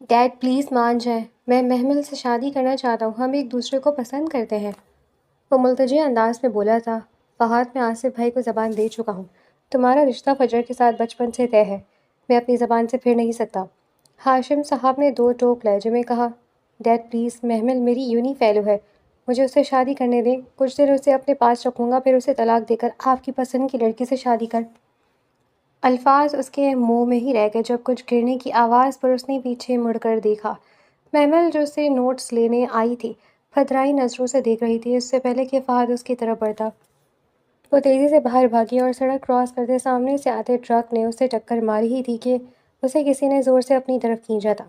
Dead please مان جائیں، میں محمل سے شادی کرنا چاہتا ہوں، ہم ایک دوسرے کو پسند کرتے ہیں۔ وہ ملتجئ انداز میں بولا تھا۔ فہد، میں آصف بھائی کو زبان دے چکا ہوں، تمہارا رشتہ فجر کے ساتھ بچپن سے طے ہے، میں اپنی زبان سے پھر نہیں سکتا۔ ہاشم صاحب نے دو ٹوک لہجے میں کہا، ڈیڈ پلیز، محمل میری یونی فیلو ہے، مجھے اس سے شادی کرنے دیں، کچھ دن اسے اپنے پاس رکھوں گا، پھر اسے طلاق دے کر آپ کی پسند کی لڑکی سے شادی کر۔ الفاظ اس کے منہ میں ہی رہ گئے جب کچھ گرنے کی آواز پر اس نے پیچھے مڑ کر دیکھا۔ محمل جو اسے نوٹس لینے آئی تھی، پھترائی نظروں سے دیکھ رہی تھی، اس سے پہلے کہ فہد اس کی طرف بڑھتا۔ وہ تیزی سے باہر بھاگی اور سڑک کراس کرتے سامنے سے آتے ٹرک نے اسے ٹکر ماری ہی تھی کہ اسے کسی نے زور سے اپنی طرف کھینچا تھا۔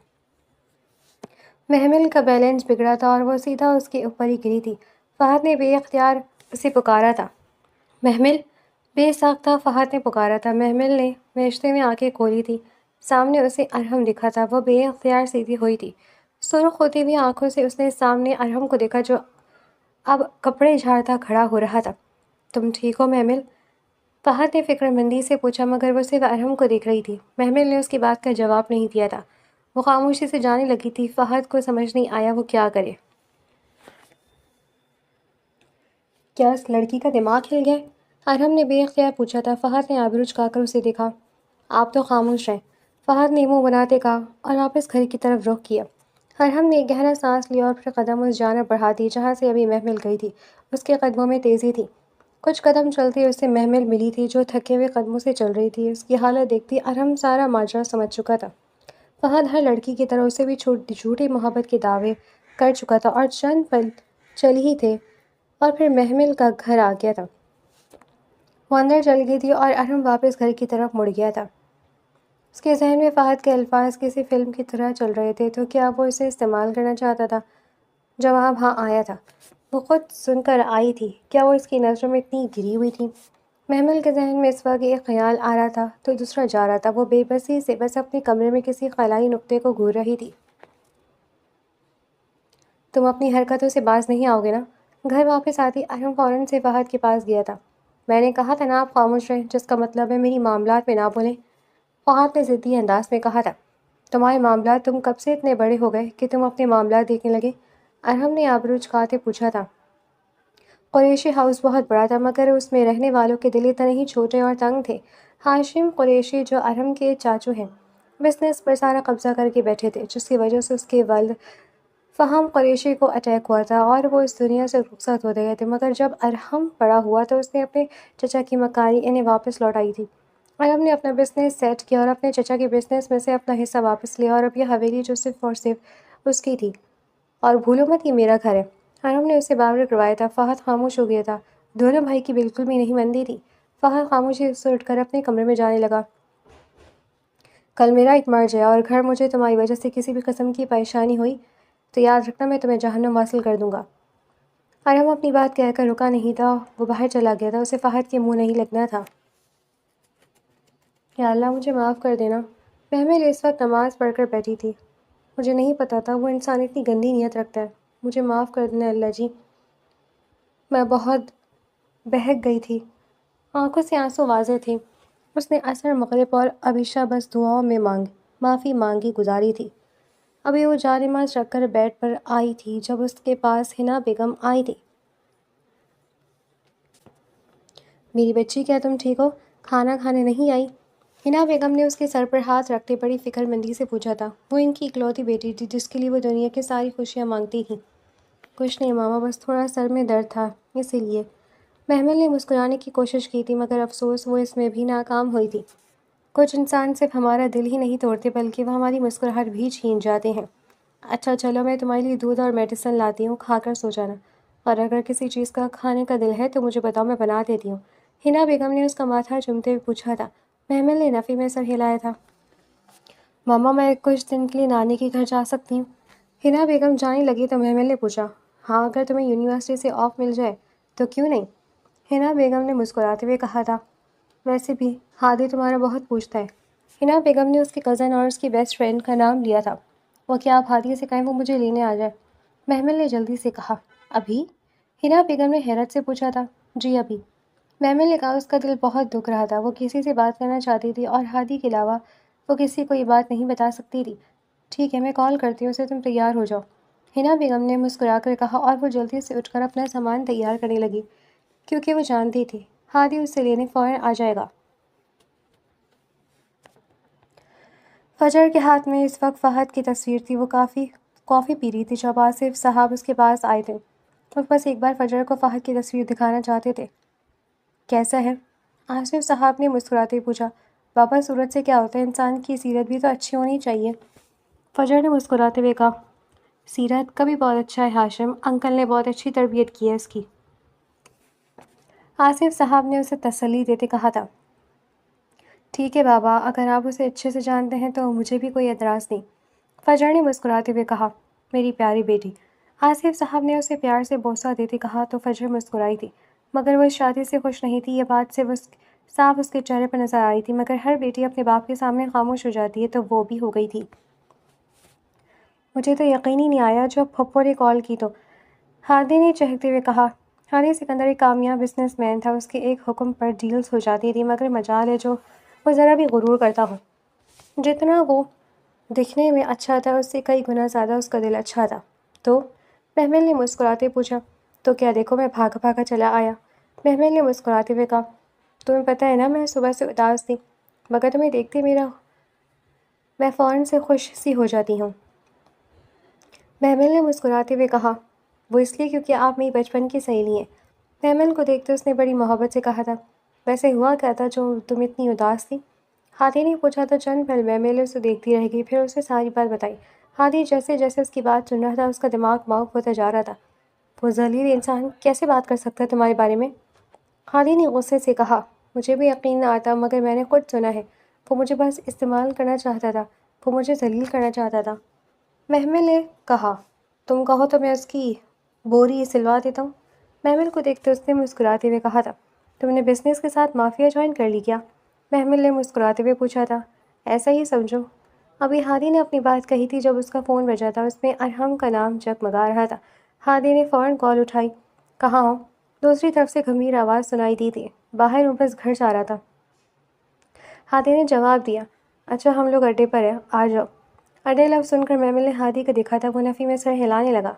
محمل کا بیلنس بگڑا تھا اور وہ سیدھا اس کے اوپر ہی گری تھی۔ فہد نے بے اختیار اسے پکارا تھا۔ محمل! بے ساختہ فہد نے پکارا تھا۔ محمل نے وحشتے میں آنکھیں کھولی تھی۔ سامنے اسے ارحم دکھا تھا۔ وہ بے اختیار سیدھی ہوئی تھی۔ سرخ ہوتی ہوئی آنکھوں سے اس نے سامنے ارحم کو دیکھا جو اب کپڑے جھاڑتا کھڑا ہو رہا تھا۔ تم ٹھیک ہو محمل؟ فہد نے فکر مندی سے پوچھا مگر وہ صرف ارحم کو دیکھ رہی تھی۔ محمل نے اس کی بات کا جواب نہیں دیا تھا۔ وہ خاموشی سے جانے لگی تھی۔ فہد کو سمجھ نہیں آیا وہ کیا کرے۔ کیا اس لڑکی کا دماغ ہل گیا؟ ارحم نے بے اختیار پوچھا تھا۔ فہد نے آبرو جھکا کر اسے دیکھا۔ آپ تو خاموش رہیں، فہد نے منہ بناتے کہا اور واپس گھر کی طرف رخ کیا۔ ارحم نے ایک گہرا سانس لیا اور پھر قدم اس جانب بڑھا دی جہاں سے ابھی محمل گئی تھی۔ اس کے قدموں میں تیزی تھی۔ کچھ قدم چلتے اسے محمل ملی تھی جو تھکے ہوئے قدموں سے چل رہی تھی۔ اس کی حالت دیکھتی ارحم سارا ماجرا سمجھ چکا تھا۔ فہد ہر لڑکی کی طرح اسے بھی جھوٹی محبت کے دعوے کر چکا تھا اور چند پل چل ہی تھے اور پھر محمل کا گھر آ گیا تھا۔ وہ اندر چل گئی تھی اور ارحم واپس گھر کی طرف مڑ گیا تھا۔ اس کے ذہن میں فہد کے الفاظ کسی فلم کی طرح چل رہے تھے۔ تو کیا وہ اسے استعمال کرنا چاہتا تھا؟ جواب ہاں آیا تھا۔ وہ خود سن کر آئی تھی۔ کیا وہ اس کی نظروں میں اتنی گری ہوئی تھی؟ محمل کے ذہن میں اس وقت ایک خیال آ رہا تھا تو دوسرا جا رہا تھا۔ وہ بے بسی سے بس اپنے کمرے میں کسی خلائی نقطے کو گھور رہی تھی۔ تم اپنی حرکتوں سے باز نہیں آؤ گے نا؟ گھر واپس آتی ارحم فوراً سے فہد کے پاس گیا تھا۔ میں نے کہا تھا نا آپ خاموش رہیں، جس کا مطلب ہے میری معاملات میں نہ بولیں، فہد نے ضدی انداز میں کہا تھا۔ تمہارے معاملات؟ تم کب سے اتنے بڑے ہو گئے کہ تم اپنے معاملات دیکھنے لگے؟ ارحم نے آبرو جھکاتے پوچھا تھا۔ قریشی ہاؤس بہت بڑا تھا مگر اس میں رہنے والوں کے دل اتنے ہی چھوٹے اور تنگ تھے۔ ہاشم قریشی جو ارحم کے چاچو ہیں، بزنس پر سارا قبضہ کر کے بیٹھے تھے، جس کی وجہ سے اس کے والد فہم قریشی کو اٹیک ہوا تھا اور وہ اس دنیا سے رخصت ہوتے گئے تھے۔ مگر جب ارحم بڑا ہوا تو اس نے اپنے چچا کی مکانی انہیں واپس لوٹائی تھی۔ ارحم نے اپنا بزنس سیٹ کیا اور اپنے چچا کے بزنس میں سے اپنا حصہ واپس لیا اور اب یہ حویلی جو صرف اور صرف اس کی تھی، اور بھولو مت یہ میرا گھر ہے۔ ارحم نے اسے باور کروایا تھا۔ فہد خاموش ہو گیا تھا۔ دونوں بھائی کی بالکل بھی نہیں بنتی تھی۔ فہد خاموشی سے اٹھ کر اپنے کمرے میں جانے لگا۔ کل میرا ایک مر جائے اور گھر مجھے تمہاری وجہ سے کسی بھی قسم کی پریشانی ہوئی تو یاد رکھنا میں تمہیں جہنم واصل کر دوں گا۔ ارحم اپنی بات کہہ کر رکا نہیں تھا۔ وہ باہر چلا گیا تھا۔ اسے فہد کے منہ نہیں لگنا تھا۔ یا اللہ مجھے معاف کر دینا۔ محمل اس وقت نماز پڑھ کر بیٹھی تھی۔ مجھے نہیں پتہ تھا وہ انسان اتنی گندی نیت رکھتا ہے۔ مجھے معاف کر دینا اللہ جی، میں بہت بہک گئی تھی۔ آنکھوں سے آنسو واضح تھے۔ اس نے عصر، مغرب اور عشاء بس دعاؤں میں معافی مانگی گزاری تھی۔ ابھی وہ جانماز رکھ کر بیڈ پر آئی تھی جب اس کے پاس حنا بیگم آئی تھی۔ میری بچی، کیا تم ٹھیک ہو؟ کھانا کھانے نہیں آئی؟ حنا بیگم نے اس کے سر پر ہاتھ رکھتے بڑی فکر مندی سے پوچھا تھا۔ وہ ان کی اکلوتی بیٹی تھی جس کے لیے وہ دنیا کی ساری خوشیاں مانگتی تھیں۔ کچھ نہیں ماما، بس تھوڑا سر میں درد تھا اسی لیے۔ محمل نے مسکرانے کی کوشش کی تھی مگر افسوس وہ اس میں بھی ناکام ہوئی تھی۔ کچھ انسان صرف ہمارا دل ہی نہیں توڑتے بلکہ وہ ہماری مسکراہٹ بھی چھین جاتے ہیں۔ اچھا چلو، میں تمہارے لیے دودھ اور میڈیسن لاتی ہوں، کھا کر سو جانا، اور اگر کسی چیز کا کھانے کا دل ہے تو مجھے بتاؤ، میں بنا دیتی ہوں۔ حنا بیگم نے اس کا ماتھا چومتے ہوئے پوچھا تھا۔ محمل نے نفی میں سر ہلایا تھا۔ ماما، میں کچھ دن کے لیے نانی کے گھر جا سکتی ہوں؟ حنا بیگم جانے لگی تو محمل نے پوچھا، ہاں اگر تمہیں یونیورسٹی سے آف مل جائے تو کیوں نہیں؟ حنا بیگم نے مسکراتے ہوئے کہا تھا، ویسے بھی ہادی تمہارا بہت پوچھتا ہے۔ حنا بیگم نے اس کے کزن اور اس کی بیسٹ فرینڈ کا نام لیا تھا۔ وہ کیا آپ ہادی سے کہیں وہ مجھے لینے آ جائے؟ محمل نے جلدی سے کہا۔ ابھی؟ حنا بیگم نے حیرت سے پوچھا تھا۔ جی ابھی۔ محمل نے کہا۔ اس کا دل بہت دکھ رہا تھا۔ وہ کسی سے بات کرنا چاہتی تھی اور ہادی کے علاوہ وہ کسی کو یہ بات نہیں بتا سکتی تھی۔ ٹھیک ہے، میں کال کرتی ہوں اسے، تم تیار ہو جاؤ۔ حنا بیگم نے مسکرا کر کہا اور وہ جلدی سے اٹھ کر اپنا سامان تیار کرنے لگی، کیونکہ وہ جانتی تھی ہادی اسے لینے فوراً آ جائے گا۔ فجر کے ہاتھ میں اس وقت فہد کی تصویر تھی۔ وہ کافی پی رہی تھی جب آصف صاحب اس کے پاس آئے تھے۔ وہ بس ایک بار فجر کو فہد کی تصویر دکھانا چاہتے تھے۔ کیسا ہے؟ آصف صاحب نے مسکراتے ہوئے پوچھا۔ بابا صورت سے کیا ہوتا ہے، انسان کی سیرت بھی تو اچھی ہونی چاہیے۔ فجر نے مسکراتے ہوئے کہا، سیرت کا بھی بہت اچھا ہے ہاشم، انکل نے بہت اچھی تربیت کی ہے اس کی۔ آصف صاحب نے اسے تسلی دیتے کہا تھا۔ ٹھیک ہے بابا، اگر آپ اسے اچھے سے جانتے ہیں تو مجھے بھی کوئی اعتراض نہیں، فجر نے مسکراتے ہوئے کہا۔ میری پیاری بیٹی، آصف صاحب نے اسے پیار سے بوسہ دیتے کہا تو فجر مسکرائی تھی، مگر وہ اس شادی سے خوش نہیں تھی۔ یہ بات صاف اس کے چہرے پر نظر آ رہی تھی، مگر ہر بیٹی اپنے باپ کے سامنے خاموش ہو جاتی ہے، تو وہ بھی ہو گئی تھی۔ مجھے تو یقین ہی نہیں آیا جب پھپھو نے کال کی تو، ہادی نے چہکتے ہوئے کہا۔ ہادی سکندر ایک کامیاب بزنس مین تھا، اس کے ایک حکم پر ڈیلز ہو جاتی تھی، مگر مجال ہے جو وہ ذرا بھی غرور کرتا ہو۔ جتنا وہ دکھنے میں اچھا تھا اس سے کئی گنا زیادہ اس کا دل اچھا تھا۔ تو محمل نے مسکراتے پوچھا، تو کیا دیکھو میں بھاگا بھاگا چلا آیا؟ محمل نے مسکراتے ہوئے کہا، تمہیں پتہ ہے نا میں صبح سے اداس تھی، مگر تمہیں دیکھتے میں فوراً سے خوش سی ہو جاتی ہوں۔ محمل نے مسکراتے ہوئے کہا، وہ اس لیے کیونکہ آپ میری بچپن کی سہیلی ہیں۔ محمل کو دیکھتے اس نے بڑی محبت سے کہا تھا، ویسے ہوا کیا تھا جو تم اتنی اداس تھی؟ ہادی نے پوچھا تو چند پل محمل اسے دیکھتی رہ گئی، پھر اسے ساری بات بتائی۔ ہادی جیسے جیسے اس کی بات سن رہا تھا اس کا دماغ معاف ہوتا جا رہا تھا۔ وہ ذلیل انسان کیسے بات کر سکتا ہے تمہارے بارے میں؟ ہادی نے غصے سے کہا، مجھے بھی یقین نہ آتا، مگر میں نے خود سنا ہے۔ وہ مجھے بس استعمال کرنا چاہتا تھا، وہ مجھے ذلیل کرنا چاہتا تھا۔ محمل نے کہا، تم کہو تو میں اس کی بوری سلوا دیتا ہوں۔ محمل کو دیکھتے اس نے مسکراتے ہوئے کہا تھا، تم نے بزنس کے ساتھ مافیا جوائن کر لی کیا؟ محمل نے مسکراتے ہوئے پوچھا تھا، ایسا ہی سمجھو۔ ابھی ہادی نے اپنی بات کہی تھی جب اس کا فون بجا تھا، اس میں ارحم کا نام جگمگا رہا تھا۔ ہادی نے فوراً کال اٹھائی۔ کہاں ہو؟ دوسری طرف سے گمبھیر آواز سنائی دی تھی، باہر ہوں، بس گھر جا رہا تھا۔ ہادی نے جواب دیا، اچھا ہم لوگ اڈے پر ہیں، آ جاؤ۔ اڈے لفظ سن کر محمل نے ہادی کو دیکھا تھا، وہ نفی میں سر ہلانے لگا۔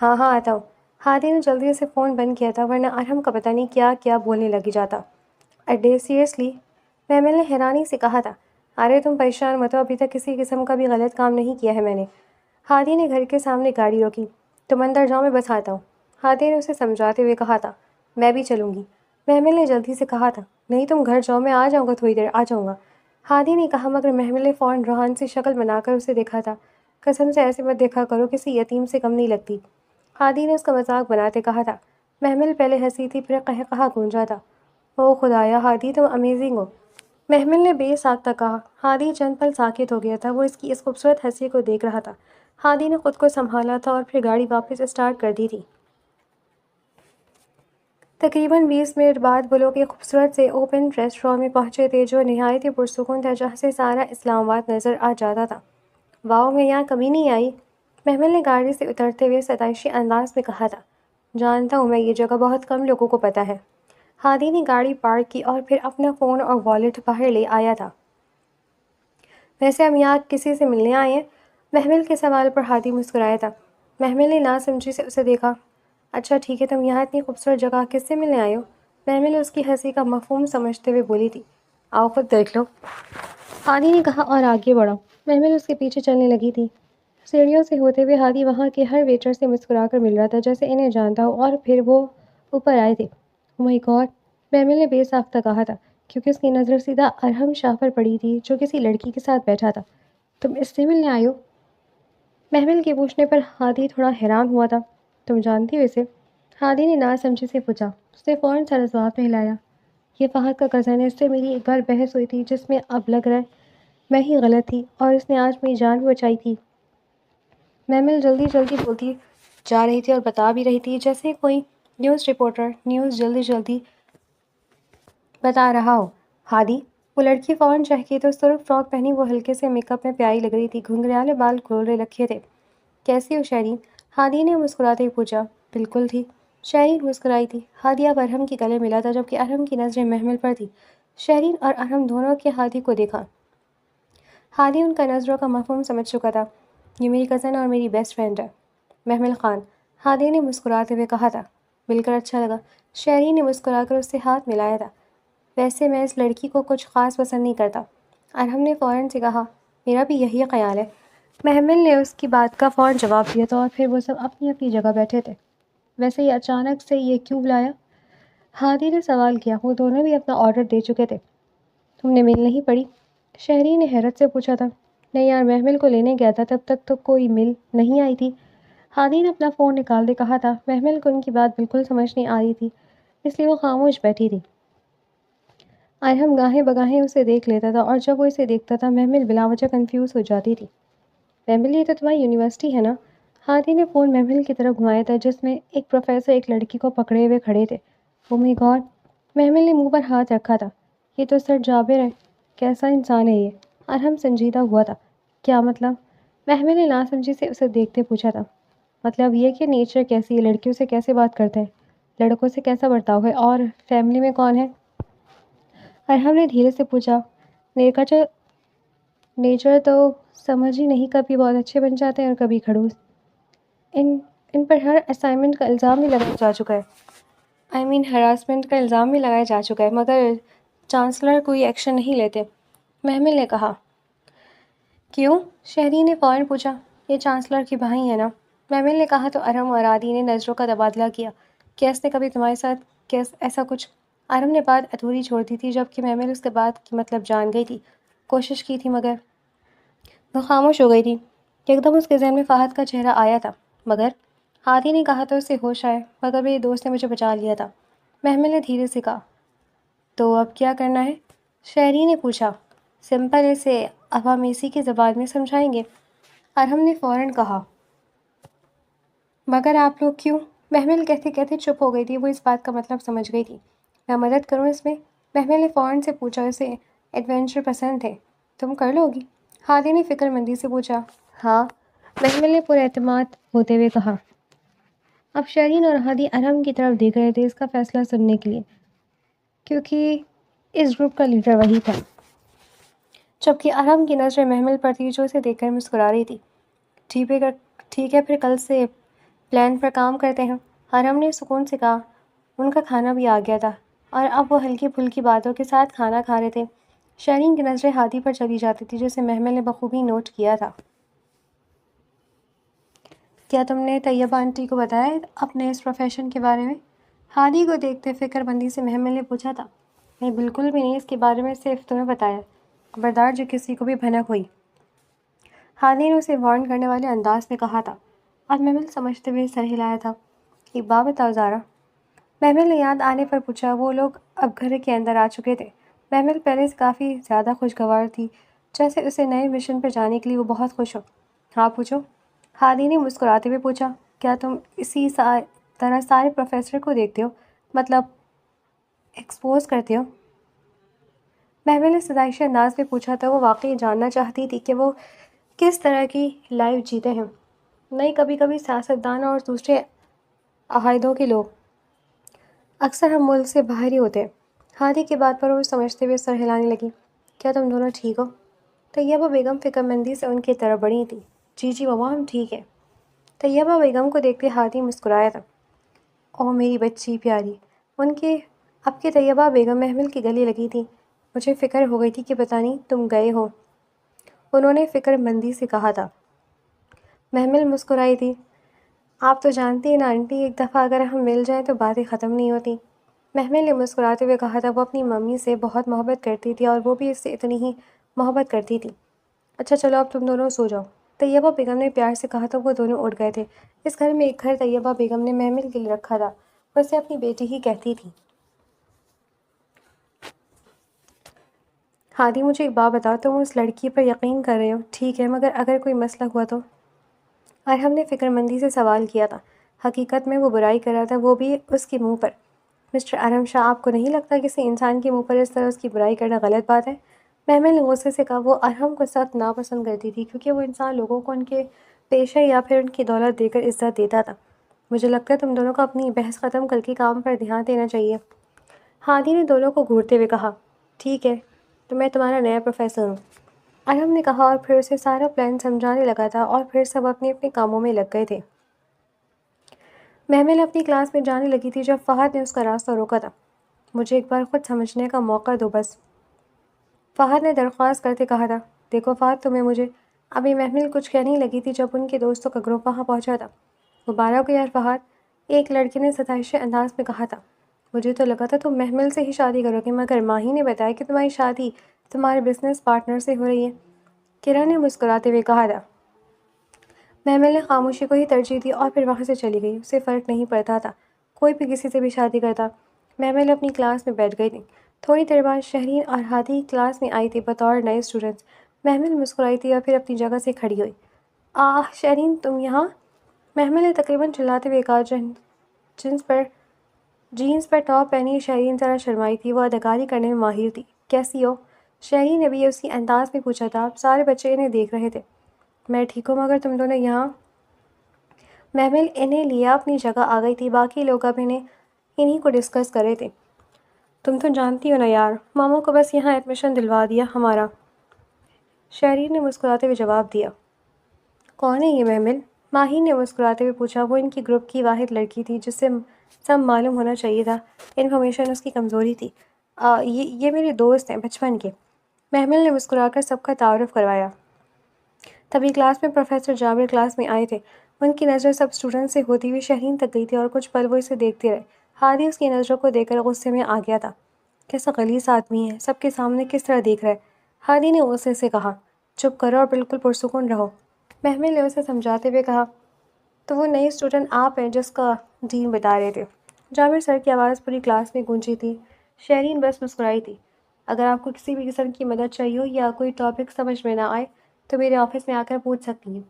ہاں ہاں آتا ہوں۔ ہادی نے جلدی سے فون بند کیا تھا، ورنہ ارحم کا پتہ نہیں کیا کیا بولنے لگی جاتا۔ اڈے؟ سیریسلی؟ محمل نے حیرانی سے کہا تھا۔ ارے تم پریشان مت ہو، ابھی تک کسی قسم کا بھی غلط کام نہیں کیا ہے میں نے۔ ہادی نے گھر کے سامنے گاڑی روکی۔ تم اندر جاؤ، میں بس آتا ہوں۔ ہادی نے اسے سمجھاتے ہوئے کہا تھا، میں بھی چلوں گی۔ محمل نے جلدی سے کہا تھا، نہیں تم گھر جاؤ، میں آ جاؤں گا، تھوڑی دیر آ جاؤں گا۔ ہادی نے کہا، مگر محمل نے فوراً روحان سی شکل بنا کر اسے دیکھا تھا، قسم سے ایسے مت دیکھا کرو، کسی یتیم سے کم نہیں لگتی۔ ہادی نے اس کا مذاق بناتے کہا تھا۔ محمل پہلے ہنسی تھی، پھر قہقہا گونجا تھا۔ او خدایا ہادی تم امیزنگ ہو، محمل نے بے ساختہ کہا۔ ہادی چند پل ساکت ہو گیا تھا، وہ اس کی اس خوبصورت ہنسی کو دیکھ رہا تھا۔ ہادی نے خود کو سنبھالا تھا اور پھر گاڑی واپس اسٹارٹ کر دی تھی۔ تقریباً 20 منٹ بعد وہ لوگ ایک خوبصورت سے اوپن ریسٹورانٹ میں پہنچے تھے جو نہایت ہی پرسکون تھا، جہاں سے سارا اسلام آباد نظر آ جاتا تھا۔ واؤ، میں یہاں کبھی نہیں آئی، محمل نے گاڑی سے اترتے ہوئے ستائشی انداز میں کہا تھا۔ جانتا ہوں میں، یہ جگہ بہت کم لوگوں کو پتہ ہے۔ ہادی نے گاڑی پارک کی اور پھر اپنا فون اور والیٹ باہر لے آیا تھا۔ ویسے ہم یہاں کسی سے ملنے آئے ہیں؟ محمل کے سوال پر ہادی مسکرایا تھا۔ محمل نے ناسمجھی سے اسے دیکھا۔ اچھا ٹھیک ہے، تم یہاں اتنی خوبصورت جگہ کس سے ملنے آئے ہو؟ محمل اس کی ہنسی کا مفہوم سمجھتے ہوئے بولی تھی، آؤ خود دیکھ لو، ہادی نے کہا اور آگے بڑھا۔ محمل اس کے پیچھے چلنے لگی تھی۔ سیڑھیوں سے ہوتے ہوئے ہادی وہاں کے ہر ویٹر سے مسکرا کر مل رہا تھا جیسے انہیں جانتا ہو، اور پھر وہ اوپر آئے تھے۔ او مائی گاڈ، محمل نے بے ساختہ کہا تھا، کیونکہ اس کی نظر سیدھا ارحم شاہ پر پڑی تھی جو کسی لڑکی کے ساتھ بیٹھا تھا۔ تم اس سے ملنے آئے ہو؟ محمل کے پوچھنے پر ہادی تھوڑا حیران ہوا تھا۔ تم جانتی ہو اسے؟ ہادی نے ناسمجھی سے پوچھا۔ اس نے فوراً سر جواب میں ہلایا، یہ فہد کا کزن ہے، اس سے میری ایک بار بحث ہوئی تھی جس میں اب لگ رہا ہے میں ہی غلط تھی، اور اس نے آج میری جان بھی بچائی تھی۔ محمل جلدی جلدی بولتی جا رہی تھی اور بتا بھی رہی تھی جیسے کوئی نیوز رپورٹر نیوز جلدی جلدی بتا رہا ہو۔ ہادی؟ وہ لڑکی فوراً چہکی تو سرخ فراک پہنی وہ ہلکے سے میک اپ میں پیاری لگ رہی تھی، گھنگریالے بال کھولے رکھے تھے۔ کیسی ہو شیرین؟ ہادی نے مسکراتے ہوئے پوچھا۔ بالکل تھی، شیرین مسکرائی تھی۔ ہادی اب ارحم کے گلے ملا تھا جبکہ ارحم کی نظریں محمل پر تھی۔ شیرین اور ارحم دونوں کے ہادی کو دیکھا۔ ہادی ان کا نظروں کا مفہوم سمجھ چکا تھا۔ یہ میری کزن اور میری بیسٹ فرینڈ ہے، محمل خان، ہادی نے مسکراتے ہوئے کہا تھا۔ مل کر اچھا لگا، شہری نے مسکرا کر اس سے ہاتھ ملایا تھا۔ ویسے میں اس لڑکی کو کچھ خاص پسند نہیں کرتا، ارحم نے فوراً سے کہا۔ میرا بھی یہی خیال ہے، محمل نے اس کی بات کا فوراً جواب دیا تھا، اور پھر وہ سب اپنی اپنی جگہ بیٹھے تھے۔ ویسے یہ اچانک سے یہ کیوں بلایا؟ ہادی نے سوال کیا۔ وہ دونوں بھی اپنا آرڈر دے چکے تھے۔ تم نے میل نہیں پڑھی؟ شہری نے حیرت سے پوچھا تھا۔ نہیں یار، محمل کو لینے گیا تھا، تب تک تو کوئی میل نہیں آئی تھی۔ ہادی نے اپنا فون نکال دے کہا تھا۔ محمل کو ان کی بات بالکل سمجھ نہیں آ رہی تھی، اس لیے وہ خاموش بیٹھی تھی۔ ارحم گاہیں بگاہیں اسے دیکھ لیتا تھا، اور جب وہ اسے دیکھتا تھا محمل بلا وجہ کنفیوز ہو جاتی تھی۔ محمل، یہ تو تمہاری یونیورسٹی ہے نا؟ ہادی نے فون محمل کی طرف گھمایا تھا، جس میں ایک پروفیسر ایک لڑکی کو پکڑے ہوئے کھڑے تھے۔ او مائی گاڈ! محمل نے منہ پر ہاتھ رکھا تھا۔ یہ تو سر جابر ہے، کیسا انسان ہے یہ؟ ارحم سنجیدہ ہوا تھا۔ کیا مطلب؟ محمل نے ناسمجھی سے اسے دیکھتے پوچھا تھا۔ مطلب یہ کہ نیچر کیسی ہے، لڑکیوں سے کیسے بات کرتے ہیں، لڑکوں سے کیسا برتاؤ ہے، اور فیملی میں کون ہے؟ ارحم نے دھیرے سے پوچھا۔ نیچر تو سمجھ ہی نہیں، کبھی بہت اچھے بن جاتے ہیں اور کبھی کھڑوس۔ ان پر ہر اسائنمنٹ کا الزام بھی لگایا جا چکا ہے، ہراسمنٹ کا الزام بھی لگایا جا چکا ہے، مگر چانسلر کوئی ایکشن نہیں لیتے، محمل نے کہا۔ کیوں؟ شہری نے فوراً پوچھا۔ یہ چانسلر کی بھائی ہے نا، محمل نے کہا، تو ارحم اور ہادی نے نظروں کا تبادلہ کیا۔ کیا اس نے کبھی تمہارے ساتھ ایسا کچھ؟ ارحم نے بات ادھوری چھوڑ دی تھی، جبکہ محمل اس کے بات کی مطلب جان گئی تھی۔ کوشش کی تھی، مگر وہ خاموش ہو گئی تھی۔ ایک دم اس کے ذہن میں فہد کا چہرہ آیا تھا، مگر ہادی نے کہا تو اسے ہوش آئے، مگر میرے دوست نے مجھے بچا لیا تھا، محمل نے دھیرے سے کہا۔ تو اب کیا کرنا ہے؟ شہری نے پوچھا۔ سمپل، اسے عوامیسی کی زبان میں سمجھائیں گے، ارحم نے فوراً کہا۔ مگر آپ لوگ کیوں؟ محمل کہتے کہتے چپ ہو گئی تھی، وہ اس بات کا مطلب سمجھ گئی تھی۔ میں مدد کروں اس میں؟ محمل نے فوراً سے پوچھا، اسے ایڈونچر پسند تھے، تم کر لو گی؟ ہادی نے فکر مندی سے پوچھا۔ ہاں، محمل نے پر اعتماد ہوتے ہوئے کہا۔ اب شہرین اور ہادی ارحم کی طرف دیکھ رہے تھے اس کا فیصلہ سننے کے لیے، کیونکہ اس گروپ کا لیڈر وہی تھا، جبکہ ارحم کی نظریں محمل پر تھی، جو اسے دیکھ کر مسکرا رہی تھی۔ ٹھیک ہے، پھر کل سے پلان پر کام کرتے ہیں، ارحم نے سکون سے کہا۔ ان کا کھانا بھی آ گیا تھا، اور اب وہ ہلکی پھلکی باتوں کے ساتھ کھانا کھا رہے تھے۔ شہرین کی نظریں ہادی پر چلی جاتی تھی، جسے محمل نے بخوبی نوٹ کیا تھا۔ کیا تم نے طیبہ آنٹی کو بتایا اپنے اس پروفیشن کے بارے میں؟ ہادی کو دیکھتے فکر مندی سے محمل نے پوچھا تھا۔ نہیں، بالکل بھی نہیں، اس کے بارے میں صرف تمہیں بتایا، خبردار جو کسی کو بھی بھنک ہوئی، ہادی نے اسے وارن کرنے والے انداز میں کہا تھا، اور محمل سمجھتے ہوئے سر ہلایا تھا۔ ایک بات بتاؤ زارا، محمل نے یاد آنے پر پوچھا۔ وہ لوگ اب گھر کے اندر آ چکے تھے۔ محمل پہلے سے کافی زیادہ خوشگوار تھی، جیسے اسے نئے مشن پر جانے کے لیے وہ بہت خوش ہو۔ ہاں پوچھو، ہادی نے مسکراتے ہوئے پوچھا۔ کیا تم اسی طرح سارے پروفیسر کو دیکھتے ہو، مطلب ایکسپوز کرتے ہو؟ محمل نے ستائشی انداز میں پوچھا تھا۔ وہ واقعی جاننا چاہتی تھی کہ وہ کس طرح کی لائف جیتے ہیں۔ نہیں، کبھی کبھی سیاستدان اور دوسرے عہدوں کے لوگ، اکثر ہم ملک سے باہر ہی ہوتے ہیں۔ ہادی کی بات پر وہ سمجھتے ہوئے سر ہلانے لگی۔ کیا تم دونوں ٹھیک ہو؟ طیبہ بیگم فکر مندی سے ان کی طرف بڑھی تھی۔ جی ماما، ہم ٹھیک ہیں۔ طیبہ بیگم کو دیکھتے ہادی مسکرایا تھا۔ اوہ میری بچی پیاری، ان کے اب کی طیبہ بیگم محمل کی گلے لگی تھی۔ مجھے فکر ہو گئی تھی کہ پتہ نہیں تم گئے ہو، انہوں نے فکر مندی سے کہا تھا۔ محمل مسکرائی تھی۔ آپ تو جانتی ہیں نا آنٹی، ایک دفعہ اگر ہم مل جائیں تو باتیں ختم نہیں ہوتی، محمل نے مسکراتے ہوئے کہا تھا۔ وہ اپنی ممی سے بہت محبت کرتی تھی، اور وہ بھی اس سے اتنی ہی محبت کرتی تھی۔ اچھا چلو، اب تم دونوں سو جاؤ، طیبہ بیگم نے پیار سے کہا۔ تو وہ دونوں اٹھ گئے تھے۔ اس گھر میں ایک گھر طیبہ بیگم نے محمل کے لیے رکھا تھا، وہ اسے اپنی بیٹی ہی کہتی تھی۔ ہادی، مجھے ایک بات بتاؤ، تم اس لڑکی پر یقین کر رہے ہو ٹھیک ہے، مگر اگر کوئی مسئلہ ہوا تو؟ ارحم نے فکر مندی سے سوال کیا تھا۔ حقیقت میں وہ برائی کر رہا تھا، وہ بھی اس کے منہ پر۔ مسٹر ارحم شاہ، آپ کو نہیں لگتا کسی انسان کے منہ پر اس طرح اس کی برائی کرنا غلط بات ہے؟ محمل نے غصے سے کہا۔ وہ ارحم کو سخت ناپسند کرتی تھی، کیونکہ وہ انسان لوگوں کو ان کے پیشہ یا پھر ان کی دولت دے کر عزت دیتا تھا۔ مجھے لگتا ہے تم دونوں کو اپنی بحث ختم کر کے کام پر دھیان دینا چاہیے، ہادی نے دونوں کو گھورتے ہوئے کہا۔ ٹھیک ہے، تو میں تمہارا نیا پروفیسر ہوں۔ ارحم نے کہا اور پھر اسے سارا پلان سمجھانے لگا تھا اور پھر سب اپنے اپنے کاموں میں لگ گئے تھے۔ محمل اپنی کلاس میں جانے لگی تھی جب فہد نے اس کا راستہ روکا تھا۔ مجھے ایک بار خود سمجھنے کا موقع دو بس، فہد نے درخواست کرتے کہا تھا۔ دیکھو فہد، تمہیں مجھے ابھی محمل کچھ کہنے لگی تھی جب ان کے دوستوں کا گروپ وہاں پہنچا تھا۔ مبارک ہو یار فہد، ایک لڑکے نے ستائشی انداز میں کہا تھا۔ مجھے تو لگا تھا تم محمل سے ہی شادی کرو گے، مگر ماہی نے بتایا کہ تمہاری شادی تمہارے بزنس پارٹنر سے ہو رہی ہے، کرن نے مسکراتے ہوئے کہا تھا۔ محمل نے خاموشی کو ہی ترجیح دی اور پھر وہاں سے چلی گئی۔ اسے فرق نہیں پڑتا تھا، کوئی بھی کسی سے بھی شادی کرتا۔ محمل اپنی کلاس میں بیٹھ گئی تھی۔ تھوڑی دیر بعد شہرین اور ہادی کلاس میں آئی تھی بطور نئے اسٹوڈنٹس۔ محمل مسکرائی تھی اور پھر اپنی جگہ سے کھڑی ہوئی۔ شہرین تم یہاں؟ محمل نے تقریباً چلاتے ہوئے کہا۔ جینس پر ٹاپ پہنی شہرین ذرا شرمائی تھی، وہ اداکاری کرنے میں ماہر تھی۔ کیسی ہو؟ شہرین نے بھی اسی انداز میں پوچھا تھا۔ سارے بچے انہیں دیکھ رہے تھے۔ میں ٹھیک ہوں، مگر تم دونوں یہاں؟ محمل انہیں لیے اپنی جگہ آ گئی تھی، باقی لوگ اب انہیں کو ڈسکس کر رہے تھے۔ تم تو جانتی ہو نا یار، ماموں کو بس یہاں ایڈمیشن دلوا دیا ہمارا، شہرین نے مسکراتے ہوئے جواب دیا۔ کون ہے یہ محمل؟ ماہی نے مسکراتے ہوئے پوچھا۔ وہ ان کی گروپ کی واحد لڑکی تھی جس سے سب معلوم ہونا چاہیے تھا۔ انفارمیشن اس کی کمزوری تھی۔ یہ میرے دوست ہیں بچپن کے، محمل نے مسکرا کر سب کا تعارف کروایا۔ تبھی کلاس میں پروفیسر جابر کلاس میں آئے تھے۔ ان کی نظر سب اسٹوڈنٹ سے ہوتی ہوئی شہرین تک گئی تھی اور کچھ پل وہ اسے دیکھتے رہے۔ ہادی اس کی نظروں کو دیکھ کر غصے میں آ گیا تھا۔ کیسا غلیظ آدمی ہے، سب کے سامنے کس طرح دیکھ رہا ہے۔ ہادی نے غصے سے کہا۔ چپ کرو اور بالکل پرسکون رہو، محمل نے اسے سمجھاتے ہوئے کہا۔ تو وہ نئی اسٹوڈنٹ آپ ہیں جس کا ڈین بتا رہے تھے، جابر سر کی آواز پوری کلاس میں گونجی تھی۔ شہرین بس مسکرائی تھی۔ اگر آپ کو کسی بھی قسم کی مدد چاہیے ہو یا کوئی ٹاپک سمجھ میں نہ آئے تو میرے آفس میں آ کر پوچھ سکتی ہیں،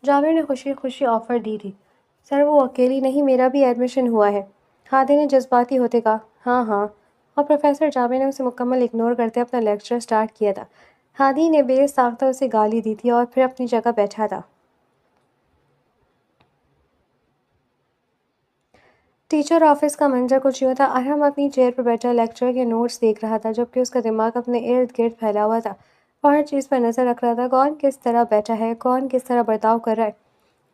جابر نے خوشی خوشی آفر دی تھی۔ سر وہ اکیلی نہیں، میرا بھی ایڈمیشن ہوا ہے، ہادی نے جذباتی ہوتے کہا۔ ہاں ہاں، اور پروفیسر جابر نے اسے مکمل اگنور کرتے اپنا لیکچر سٹارٹ کیا تھا۔ ہادی نے بے ساختہ اسے گالی دی تھی اور پھر اپنی جگہ بیٹھا تھا۔ ٹیچر آفس کا منظر کچھ یوں تھا۔ ارحم اپنی چیئر پر بیٹھا لیکچر کے نوٹس دیکھ رہا تھا، جبکہ اس کا دماغ اپنے ارد گرد پھیلا ہوا تھا اور ہر چیز پر نظر رکھ رہا تھا۔ کون کس طرح بیٹھا ہے، کون کس طرح برتاؤ کر رہا ہے۔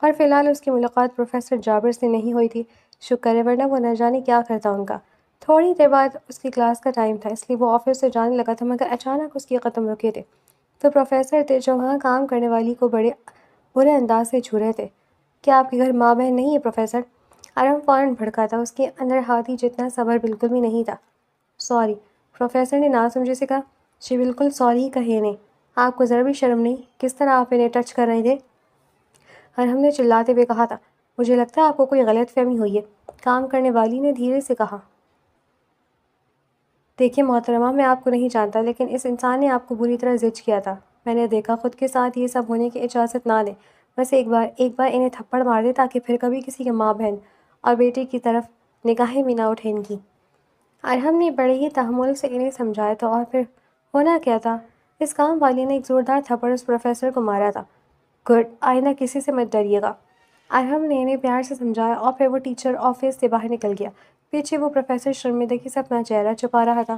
اور فی الحال اس کی ملاقات پروفیسر جابر سے نہیں ہوئی تھی، شکر ہے، ورنہ وہ نہ جانے کیا کرتا ان کا۔ تھوڑی دیر بعد اس کی کلاس کا ٹائم تھا، اس لیے وہ آفس سے جانے لگا تھا، مگر اچانک اس کے قدم رکے تھے۔ تو پروفیسر تھے جو وہاں کام کرنے والی کو بڑے برے انداز سے چھو رہے تھے۔ کیا آپ کے گھر ماں بہن نہیں ہے پروفیسر؟ ارحم فوراً بھڑکا تھا، اس کے اندر ہادی جتنا صبر بالکل بھی نہیں تھا۔ سوری، پروفیسر نے ناسمجھی سے کہا۔ جی بالکل سوری ہی کہیے انہیں، آپ کو ذرا بھی شرم نہیں، کس طرح آپ انہیں ٹچ کر رہے تھے؟ ارحم نے چلاتے ہوئے کہا تھا۔ مجھے لگتا ہے آپ کو کوئی غلط فہمی ہوئی ہے، کام کرنے والی نے دھیرے سے کہا۔ دیکھیے محترمہ، میں آپ کو نہیں جانتا، لیکن اس انسان نے آپ کو بری طرح زج کیا تھا۔ میں نے دیکھا خود کے ساتھ یہ سب ہونے کی اجازت نہ دیں، بس ایک بار انہیں تھپڑ مار دے تاکہ پھر کبھی کسی کے ماں بہن اور بیٹے کی طرف نگاہیں بھی نہ اٹھیں ان کی۔ ارحم نے بڑے ہی تحمل سے انہیں سمجھایا تھا، اور پھر ہونا کیا تھا، اس کام والی نے ایک زوردار تھپڑ اس پروفیسر کو مارا تھا۔ گڈ، آئندہ کسی سے مت ڈریے گا، ارحم نے انہیں پیار سے سمجھایا، اور پھر وہ ٹیچر آفس سے باہر نکل گیا۔ پیچھے وہ پروفیسر شرمندگی سے اپنا چہرہ چھپا رہا تھا۔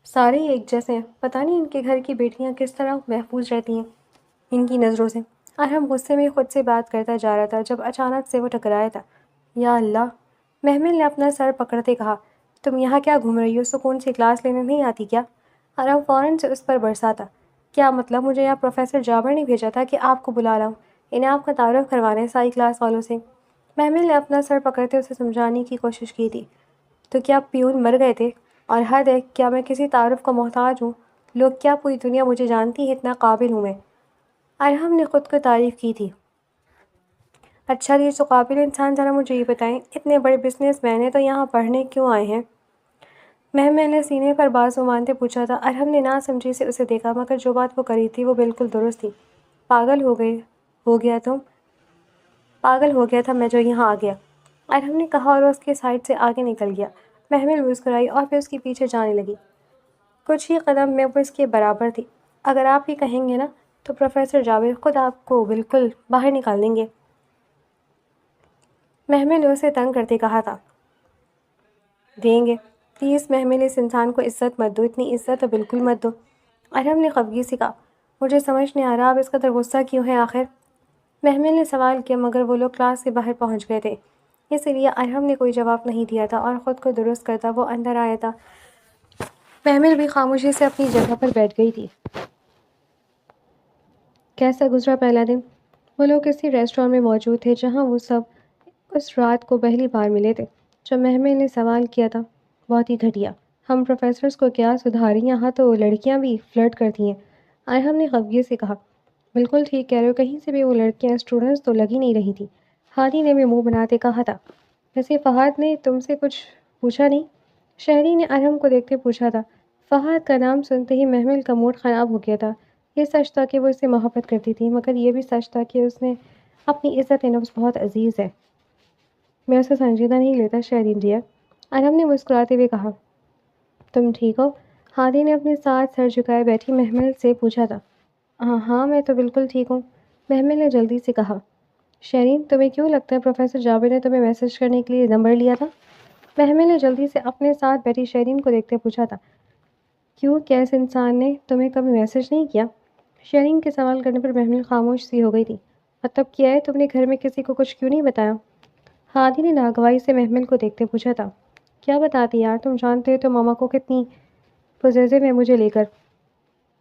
سارے ہی ایک جیسے ہیں، پتہ نہیں ان کے گھر کی بیٹیاں کس طرح محفوظ رہتی ہیں ان کی نظروں سے۔ ارحم غصے میں خود سے بات کرتا جا رہا تھا جب اچانک سے وہ ٹکرایا تھا۔ یا اللہ، محمل نے اپنا سر پکڑتے کہا۔ تم یہاں کیا گھوم رہی ہو، سکون سے کلاس لینے نہیں آتی کیا؟ ارحم فوراً سے اس پر برسا تھا۔ کیا مطلب، مجھے یہاں پروفیسر جابر نے بھیجا تھا کہ آپ کو بلا لاؤں، انہیں آپ کا تعارف کروانا ہے ساری کلاس والوں سے۔ محمل نے اپنا سر پکڑتے اسے سمجھانے کی کوشش کی تھی۔ تو کیا پیون مر گئے تھے؟ اور حد ہے، کیا میں کسی تعارف کا محتاج ہوں؟ لوگ کیا پوری دنیا مجھے جانتی ہے، اتنا قابل ہوں میں؟ ارحم نے خود کو تعریف کی تھی۔ اچھا یہ تو قابل انسان، ذرا مجھے یہ بتائیں، اتنے بڑے بزنس مین ہیں تو یہاں پڑھنے کیوں آئے ہیں؟ محمل نے سینے پر بازو مانتے پوچھا تھا۔ ارحم نے ناسمجھی سے اسے دیکھا، مگر جو بات وہ کری تھی وہ بالکل درست تھی۔ پاگل ہو گیا تھا میں جو یہاں آ گیا، ارحم نے کہا اور اس کے سائڈ سے آگے نکل گیا۔ محمل مسکرائی اور پھر اس کے پیچھے جانے لگی۔ کچھ ہی قدم میں وہ اس کے برابر تھی۔ اگر آپ ہی کہیں گے نا تو پروفیسر جابر خود آپ کو بالکل باہر نکال دیں گے، محمل نے اسے تنگ کرتے کہا تھا۔ دیں گے؟ پلیز محمل اس انسان کو عزت مت دو، اتنی عزت تو بالکل مت دو۔ ارحم نے خفگی سے کہا، مجھے سمجھ نہیں آ رہا آپ اس قدر غصہ کیوں ہے آخر؟ محمل نے سوال کیا مگر وہ لوگ کلاس کے باہر پہنچ گئے تھے، اس لیے ارحم نے کوئی جواب نہیں دیا تھا اور خود کو درست کرتا وہ اندر آیا تھا۔ محمل بھی خاموشی سے اپنی جگہ پر بیٹھ گئی تھی۔ کیسا گزرا پہلا دن؟ وہ لوگ کسی ریسٹورانٹ میں موجود تھے جہاں وہ سب اس رات کو پہلی بار ملے تھے۔ جب محمل نے سوال کیا تھا، بہت ہی گھٹیا، ہم پروفیسرز کو کیا سدھاریں، یہاں تو لڑکیاں بھی فلرٹ کرتی ہیں۔ ارحم نے خفگی سے کہا، بالکل ٹھیک کہہ رہے ہو، کہیں سے بھی وہ لڑکیاں اسٹوڈنٹس تو لگ ہی نہیں رہی تھی۔ ہادی نے بھی منہ بناتے کہا تھا، ویسے فہد نے تم سے کچھ پوچھا نہیں؟ شہری نے ارحم کو دیکھتے پوچھا تھا۔ فہد کا نام سنتے ہی محمل کا موڈ خراب ہو گیا تھا۔ یہ سچ تھا کہ وہ اس سے محبت کرتی تھی، مگر یہ بھی سچ تھا کہ اس نے اپنی عزت نفس بہت عزیز ہے۔ میں اسے سنجیدہ نہیں لیتا شہرین ڈیئر، ارحم نے مسکراتے ہوئے کہا۔ تم ٹھیک ہو؟ ہادی نے اپنے ساتھ سر جھکائے بیٹھی محمل سے پوچھا تھا۔ ہاں میں تو بالکل ٹھیک ہوں، محمل نے جلدی سے کہا۔ شہرین تمہیں کیوں لگتا ہے پروفیسر جابر نے تمہیں میسج کرنے کے لیے نمبر لیا تھا؟ محمل نے جلدی سے اپنے ساتھ بیٹھی شہرین کو دیکھتے پوچھا تھا۔ کیوں، کیا اس انسان نے تمہیں کبھی میسج نہیں کیا؟ شہرین کے سوال کرنے پر محمل خاموش سی ہو گئی تھی۔ مطلب کیا ہے، تم نے گھر میں کسی کو کچھ کیوں نہیں بتایا؟ ہادی نے ناگواری سے محمل کو دیکھتے پوچھا تھا۔ کیا بتاتی یار، تم جانتے ہو تو ماما کو کتنی پوزیسو ہے مجھے لے کر،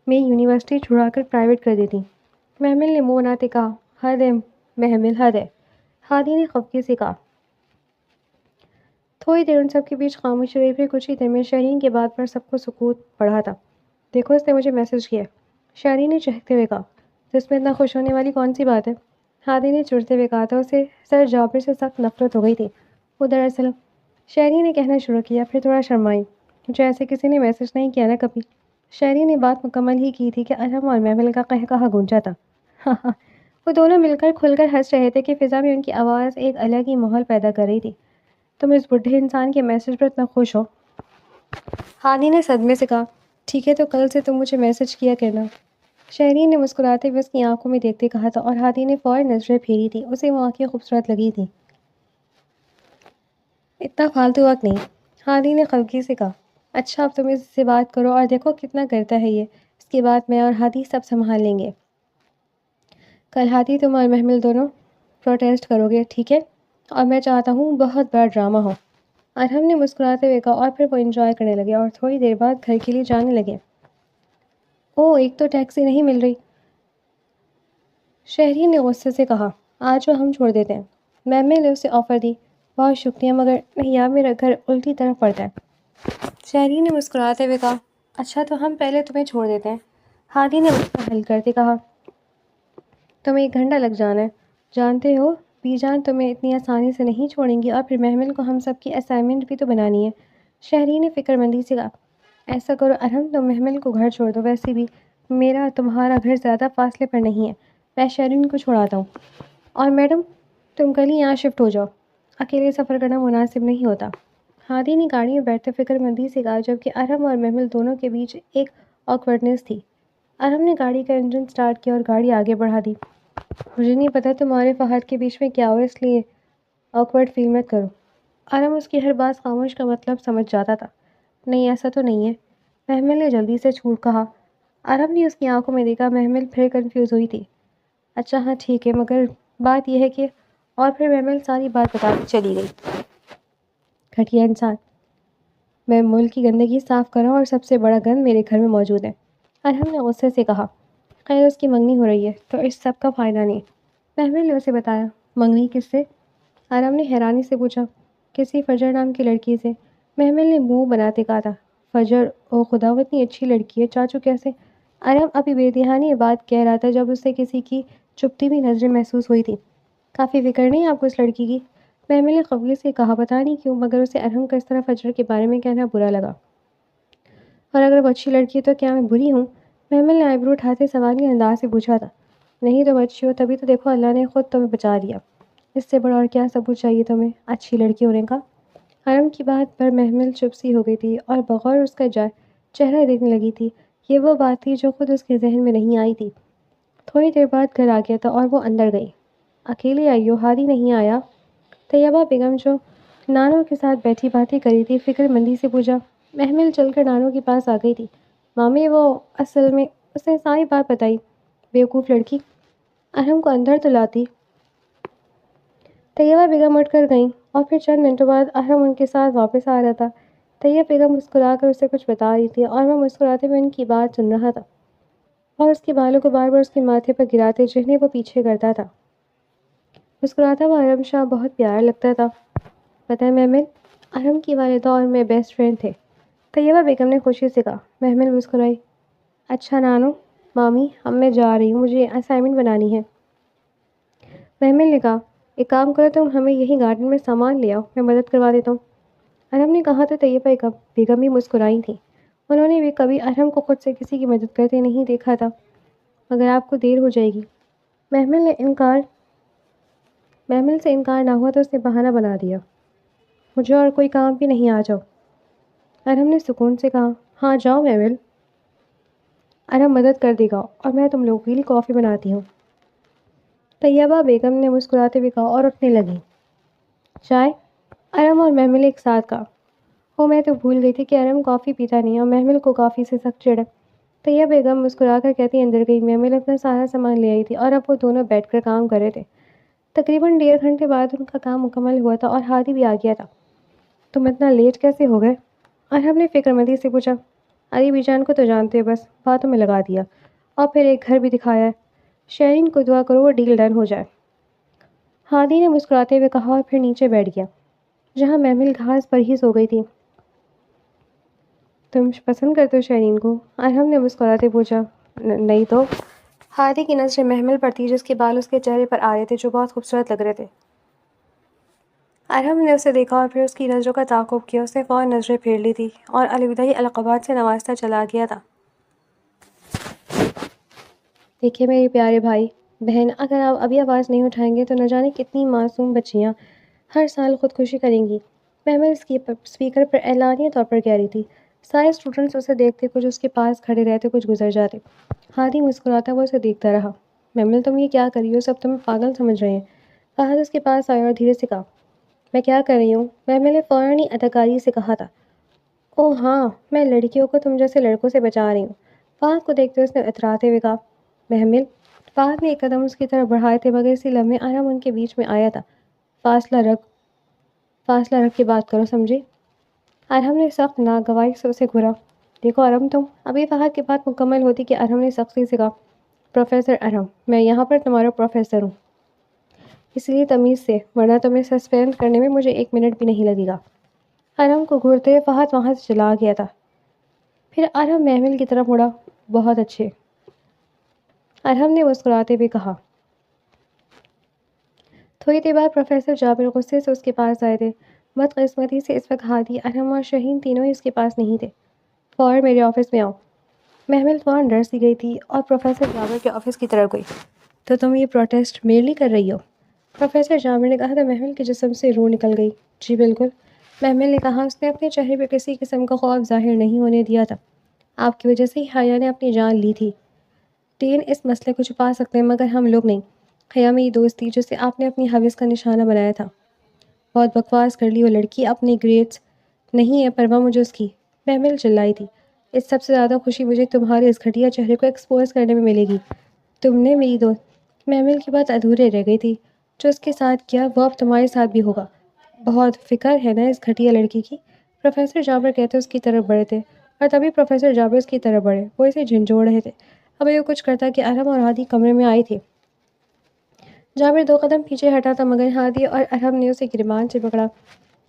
میں یونیورسٹی چھڑا کر پرائیویٹ کر دیتی۔ محمل نے منہ بناتے کہا، حد ہے محمل، حد ہے۔ ہادی نے خفگی سے کہا۔ تھوڑی دیر ان سب کے بیچ خاموشی رہی، پھر کچھ ہی دیر میں شہرین کی بات پر سب کو سکوت پڑا تھا۔ دیکھو اس نے مجھے میسج کیا، شہرین نے چہکتے ہوئے کہا۔ تو اس میں اتنا خوش ہونے والی کون سی بات ہے؟ ہادی نے چڑھتے ہوئے کہا تھا، اسے سر جابر سے سخت نفرت ہو گئی تھی۔ وہ دراصل، شہرین نے کہنا شروع کیا، پھر تھوڑا شرمائی، مجھے ایسے کسی نے میسج نہیں کیا نا کبھی۔ شہرین نے بات مکمل ہی کی تھی کہ ارحم اور محمل کا قہقہہ گونجا تھا۔ وہ دونوں مل کر کھل کر ہنس رہے تھے کہ فضا میں ان کی آواز ایک الگ ہی ماحول پیدا کر رہی تھی۔ تم اس بڈھے انسان کے میسج پر اتنا خوش ہو؟ ہادی نے صدمے سے کہا، ٹھیک ہے تو کل سے تم مجھے میسج کیا کرنا۔ شہرین نے مسکراتے ہوئے اس کی آنکھوں میں دیکھتے کہا تھا، اور ہادی نے فوراً نظریں پھیری تھی، اسے وہ آنکھیں خوبصورت لگی تھیں۔ اتنا فالتو وقت نہیں، ہادی نے خفگی سے کہا۔ اچھا اب تم اس سے بات کرو اور دیکھو کتنا کرتا ہے یہ، اس کے بعد میں اور ہادی سب سنبھال لیں گے۔ کل ہادی تم اور محمل دونوں پروٹیسٹ کرو گے، ٹھیک ہے؟ اور میں چاہتا ہوں بہت بڑا ڈرامہ ہو۔ ارحم نے مسکراتے ہوئے کہا، اور پھر وہ انجوائے کرنے لگے اور تھوڑی دیر بعد گھر کے لیے جانے لگے۔ اوہ ایک تو ٹیکسی نہیں مل رہی، شہرین نے غصے سے کہا۔ آج وہ ہم چھوڑ دیتے ہیں، محمل نے اسے آفر دی۔ بہت شکریہ مگر نہیں یار، میرا گھر الٹی طرف پڑتا ہے۔ شہرین نے مسکراتے ہوئے کہا، اچھا تو ہم پہلے تمہیں چھوڑ دیتے ہیں۔ ہادی نے مسئلہ حل کرتے کہا، تمہیں 1 گھنٹہ لگ جانا ہے، جانتے ہو بی جان تمہیں اتنی آسانی سے نہیں چھوڑیں گی، اور پھر محمل کو ہم سب کی اسائنمنٹ بھی تو بنانی ہے۔ شہرین نے فکر مندی سے کہا، ایسا کرو ارحم تم محمل کو گھر چھوڑ دو، ویسے بھی میرا تمہارا گھر زیادہ فاصلے پر نہیں ہے، میں شہرین کو چھوڑاتا ہوں۔ اور میڈم تم کل ہی یہاں شفٹ ہو جاؤ، اکیلے سفر کرنا مناسب نہیں ہوتا۔ ہادی نے گاڑی میں بیٹھتے فکر مندی سے کہا، جبکہ ارحم اور محمل دونوں کے بیچ ایک آکورڈنس تھی۔ ارحم نے گاڑی کا انجن سٹارٹ کیا اور گاڑی آگے بڑھا دی۔ مجھے نہیں پتا تمہارے فہد کے بیچ میں کیا ہو، اس لیے آکورڈ فیل مت کرو۔ ارحم اس کی ہر بات خاموش کا مطلب سمجھ جاتا تھا۔ نہیں ایسا تو نہیں ہے، محمل نے جلدی سے چھوٹ کہا۔ ارحم نے اس کی آنکھوں میں دیکھا، محمل پھر کنفیوز ہوئی تھی۔ اچھا ہاں ٹھیک ہے، مگر بات یہ ہے کہ، اور پھر محمل ساری بات بتاتی چلی گئی۔ گھٹیا انسان، میں ملک کی گندگی صاف کر رہا ہوں اور سب سے بڑا گند میرے گھر میں موجود ہے، ارحم نے غصے سے کہا۔ خیر اس کی منگنی ہو رہی ہے تو اس سب کا فائدہ نہیں، محمل نے اسے بتایا۔ منگنی کس سے؟ ارحم نے حیرانی سے پوچھا۔ کسی فجر نام کی لڑکی سے، محمل نے منہ بناتے کہا تھا۔ فجر، او خدا وہ اتنی اچھی لڑکی ہے، چاچو کیسے؟ ارحم ابھی بے دھیانی یہ بات کہہ رہا تھا جب اسے کسی کی چپتی ہوئی نظریں محسوس ہوئی تھی۔ کافی فکر نہیں آپ کو اس لڑکی کی، محمل نے خفگی سے کہا، پتہ نہیں کیوں مگر اسے ارحم کا اس طرح فجر کے بارے میں کہنا برا لگا۔ اور اگر وہ اچھی لڑکی ہے تو کیا میں بری ہوں؟ محمل نے آئیبرو اٹھاتے سوالی انداز سے پوچھا تھا۔ نہیں تم اچھی ہو، تبھی تو دیکھو اللہ نے خود تمہیں بچا لیا، اس سے بڑا اور کیا ثبوت چاہیے تمہیں اچھی لڑکی ہونے کا؟ ارحم کی بات پر محمل چپ سی ہو گئی تھی اور بغور اس کا چہرہ دیکھنے لگی تھی۔ یہ وہ بات تھی جو خود اس کے ذہن میں نہیں آئی تھی۔ تھوڑی دیر بعد گھر آ گیا تھا اور وہ اندر گئی۔ اکیلے آئی ہو، ہادی نہیں آیا؟ طیبہ بیگم جو نانو کے ساتھ بیٹھی باتیں کری تھی، فکر مندی سے پوچھا۔ محمل چل کر نانو کے پاس آ گئی تھی۔ مامی وہ اصل میں اس نے ساری بات بتائی۔ بیوقوف لڑکی، ارحم کو اندر تو لاتی۔ طیبہ بیگم اٹھ کر گئیں اور پھر چند منٹوں بعد ارحم ان کے ساتھ واپس آ رہا تھا۔ طیبہ بیگم مسکرا کر اسے کچھ بتا رہی تھی اور وہ مسکراتے ہوئے ان کی بات سن رہا تھا اور اس کے بالوں کو بار بار اس کے ماتھے پر گراتے جنہیں وہ پیچھے کرتا تھا۔ مسکراتا ہوا ارحم شاہ بہت پیارا لگتا تھا۔ پتہ ہے محمل، ارحم کی والدہ اور میں بیسٹ فرینڈ تھے، طیبہ بیگم نے خوشی سے کہا۔ محمل مسکرائی۔ اچھا نانو، مامی اب میں جا رہی ہوں، مجھے اسائنمنٹ بنانی ہے۔ محمل نے کہا، ایک کام کرو تم ہمیں یہی گارڈن میں سامان لے آؤ، میں مدد کروا دیتا ہوں۔ ارحم نے کہا تو طیبہ بیگم بھی مسکرائی تھی۔ انہوں نے بھی کبھی ارحم کو خود سے کسی کی مدد کرتے نہیں دیکھا تھا۔ مگر آپ کو دیر ہو جائے گی۔ محمل سے انکار نہ ہوا تو اس نے بہانہ بنا دیا۔ مجھے اور کوئی کام بھی نہیں، آ جاؤ۔ ارحم نے سکون سے کہا، ہاں جاؤ محمل، ارحم مدد کر دے گا اور میں تم لوگوں کے لیے کافی بناتی ہوں۔ طیبہ بیگم نے مسکراتے ہوئے کہا اور اٹھنے لگی۔ چائے؟ ارحم اور محمل ایک ساتھ کہا۔ میں تو بھول گئی تھی کہ ارحم کافی پیتا نہیں اور محمل کو کافی سے سخت چڑ ہے۔ طیبہ بیگم مسکرا کر کہتی اندر گئی۔ محمل اپنا سارا سامان لے آئی تھی اور اب وہ دونوں بیٹھ کر کام کر رہے تھے۔ تقریباً 1.5 گھنٹے بعد ان کا کام مکمل ہوا تھا اور ہادی بھی آ گیا تھا۔ تم اتنا لیٹ کیسے ہو گئے؟ ارحم نے فکر مندی سے پوچھا۔ علی بی جان کو تو جانتے ہو، بس باتوں میں لگا دیا اور پھر ایک گھر بھی دکھایا ہے۔ شیرین کو دعا کرو وہ ڈیل ڈن ہو جائے، ہادی نے مسکراتے ہوئے کہا اور پھر نیچے بیٹھ گیا جہاں محمل گھاس پر ہی سو گئی تھی۔ تم پسند کرتے ہو شیرین کو؟ ارحم نے مسکراتے پوچھا۔ نہیں تو۔ ہادی کی نظریں محمل پر تھی جس کے بال اس کے چہرے پر آ رہے تھے جو بہت خوبصورت لگ رہے تھے۔ ارحم نے اسے دیکھا اور پھر اس کی نظروں کا تعاقب کیا۔ اس نے فوراً نظریں پھیر لی تھی اور الوداعی القابات سے نوازتا چلا گیا تھا۔ دیکھیے میرے پیارے بھائی بہن، اگر آپ ابھی آواز نہیں اٹھائیں گے تو نہ جانے کتنی معصوم بچیاں ہر سال خودکشی کریں گی، محمل اسپیکر پر اعلانیہ طور پر کہہ رہی تھی۔ سارے اسٹوڈنٹس اسے دیکھتے، کچھ اس کے پاس کھڑے رہتے، کچھ گزر جاتے۔ ہادی مسکراتا ہوا اسے دیکھتا رہا۔ محمل تم یہ کیا کر رہی ہو؟ سب تمہیں پاگل سمجھ رہے ہیں۔ فہد اس کے پاس آیا اور دھیرے سے کہا، میں کیا کر رہی ہوں؟ محمل نے فوراً ہی اداکاری سے کہا تھا، اوہ ہاں، میں لڑکیوں کو تم جیسے لڑکوں سے بچا رہی ہوں۔ فہد کو دیکھتے اس نے اتراتے ہوئے کہا، محمل۔ فہد نے ایک قدم اس کی طرف بڑھائے تھے مگر اسی لمحے ارحم ان کے بیچ میں آیا تھا۔ فاصلہ رکھ کے بات کرو، سمجھے؟ ارحم نے سخت ناگواری سے اسے گھورا۔ دیکھو ارحم، تم ابھی فہد کی بات مکمل ہوتی کہ ارحم نے سختی سے کہا، پروفیسر ارحم، میں یہاں پر تمہارا پروفیسر ہوں، اس لیے تمیز سے، ورنہ تمہیں سسپینڈ کرنے میں مجھے 1 منٹ بھی نہیں لگے گا۔ ارحم کو گھورتے ہوئے فہد وہاں سے چلا گیا تھا۔ پھر ارحم محمل کی طرف مڑا۔ بہت اچھے، ارحم نے مسکراتے ہوئے کہا۔ تھوڑی دیر بعد پروفیسر جابر غصے سے اس کے پاس آئے تھے۔ بدقسمتی سے اس وقت ہادی، ارحم اور شاہین تینوں ہی اس کے پاس نہیں تھے۔ فوراً میرے آفس میں آؤ۔ محمل فوراً ڈر سی گئی تھی اور پروفیسر جابر کے آفس کی طرف گئی۔ تو تم یہ پروٹیسٹ میرے لیے کر رہی ہو؟ پروفیسر جابر نے کہا تو محمل کے جسم سے روح نکل گئی۔ جی بالکل، محمل نے کہا۔ اس نے اپنے چہرے پہ کسی قسم کا خوف ظاہر نہیں ہونے دیا تھا۔ آپ کی وجہ سے ہی حیا نے اپنی جان لی تھی۔ ٹین اس مسئلے کو چھپا سکتے ہیں مگر ہم لوگ نہیں۔ حیا میری دوست تھی جسے آپ نے اپنی ہوس کا نشانہ بنایا تھا۔ بہت بکواس کر لی وہ لڑکی، اپنے گریڈس نہیں ہے پرواہ مجھے اس کی، محمل چلائی تھی۔ اس سب سے زیادہ خوشی مجھے تمہارے اس گھٹیا چہرے کو ایکسپوز کرنے میں ملے گی۔ تم نے میری دوست، محمل کی بات ادھورے رہ گئی تھی، جو اس کے ساتھ کیا وہ اب تمہارے ساتھ بھی ہوگا۔ بہت فکر ہے نا اس گھٹیا لڑکی کی، پروفیسر جابر کہتے اس کی طرف بڑھے تھے اور تبھی پروفیسر جابر اس کی طرف بڑھے۔ وہ اسے جھنجھوڑ رہے تھے۔ اب یہ کچھ کرتا کہ ارحم اور ہادی کمرے میں آئے تھے۔ جابر 2 قدم پیچھے ہٹا تھا مگر ہادی اور ارحم نے اسے گریبان سے پکڑا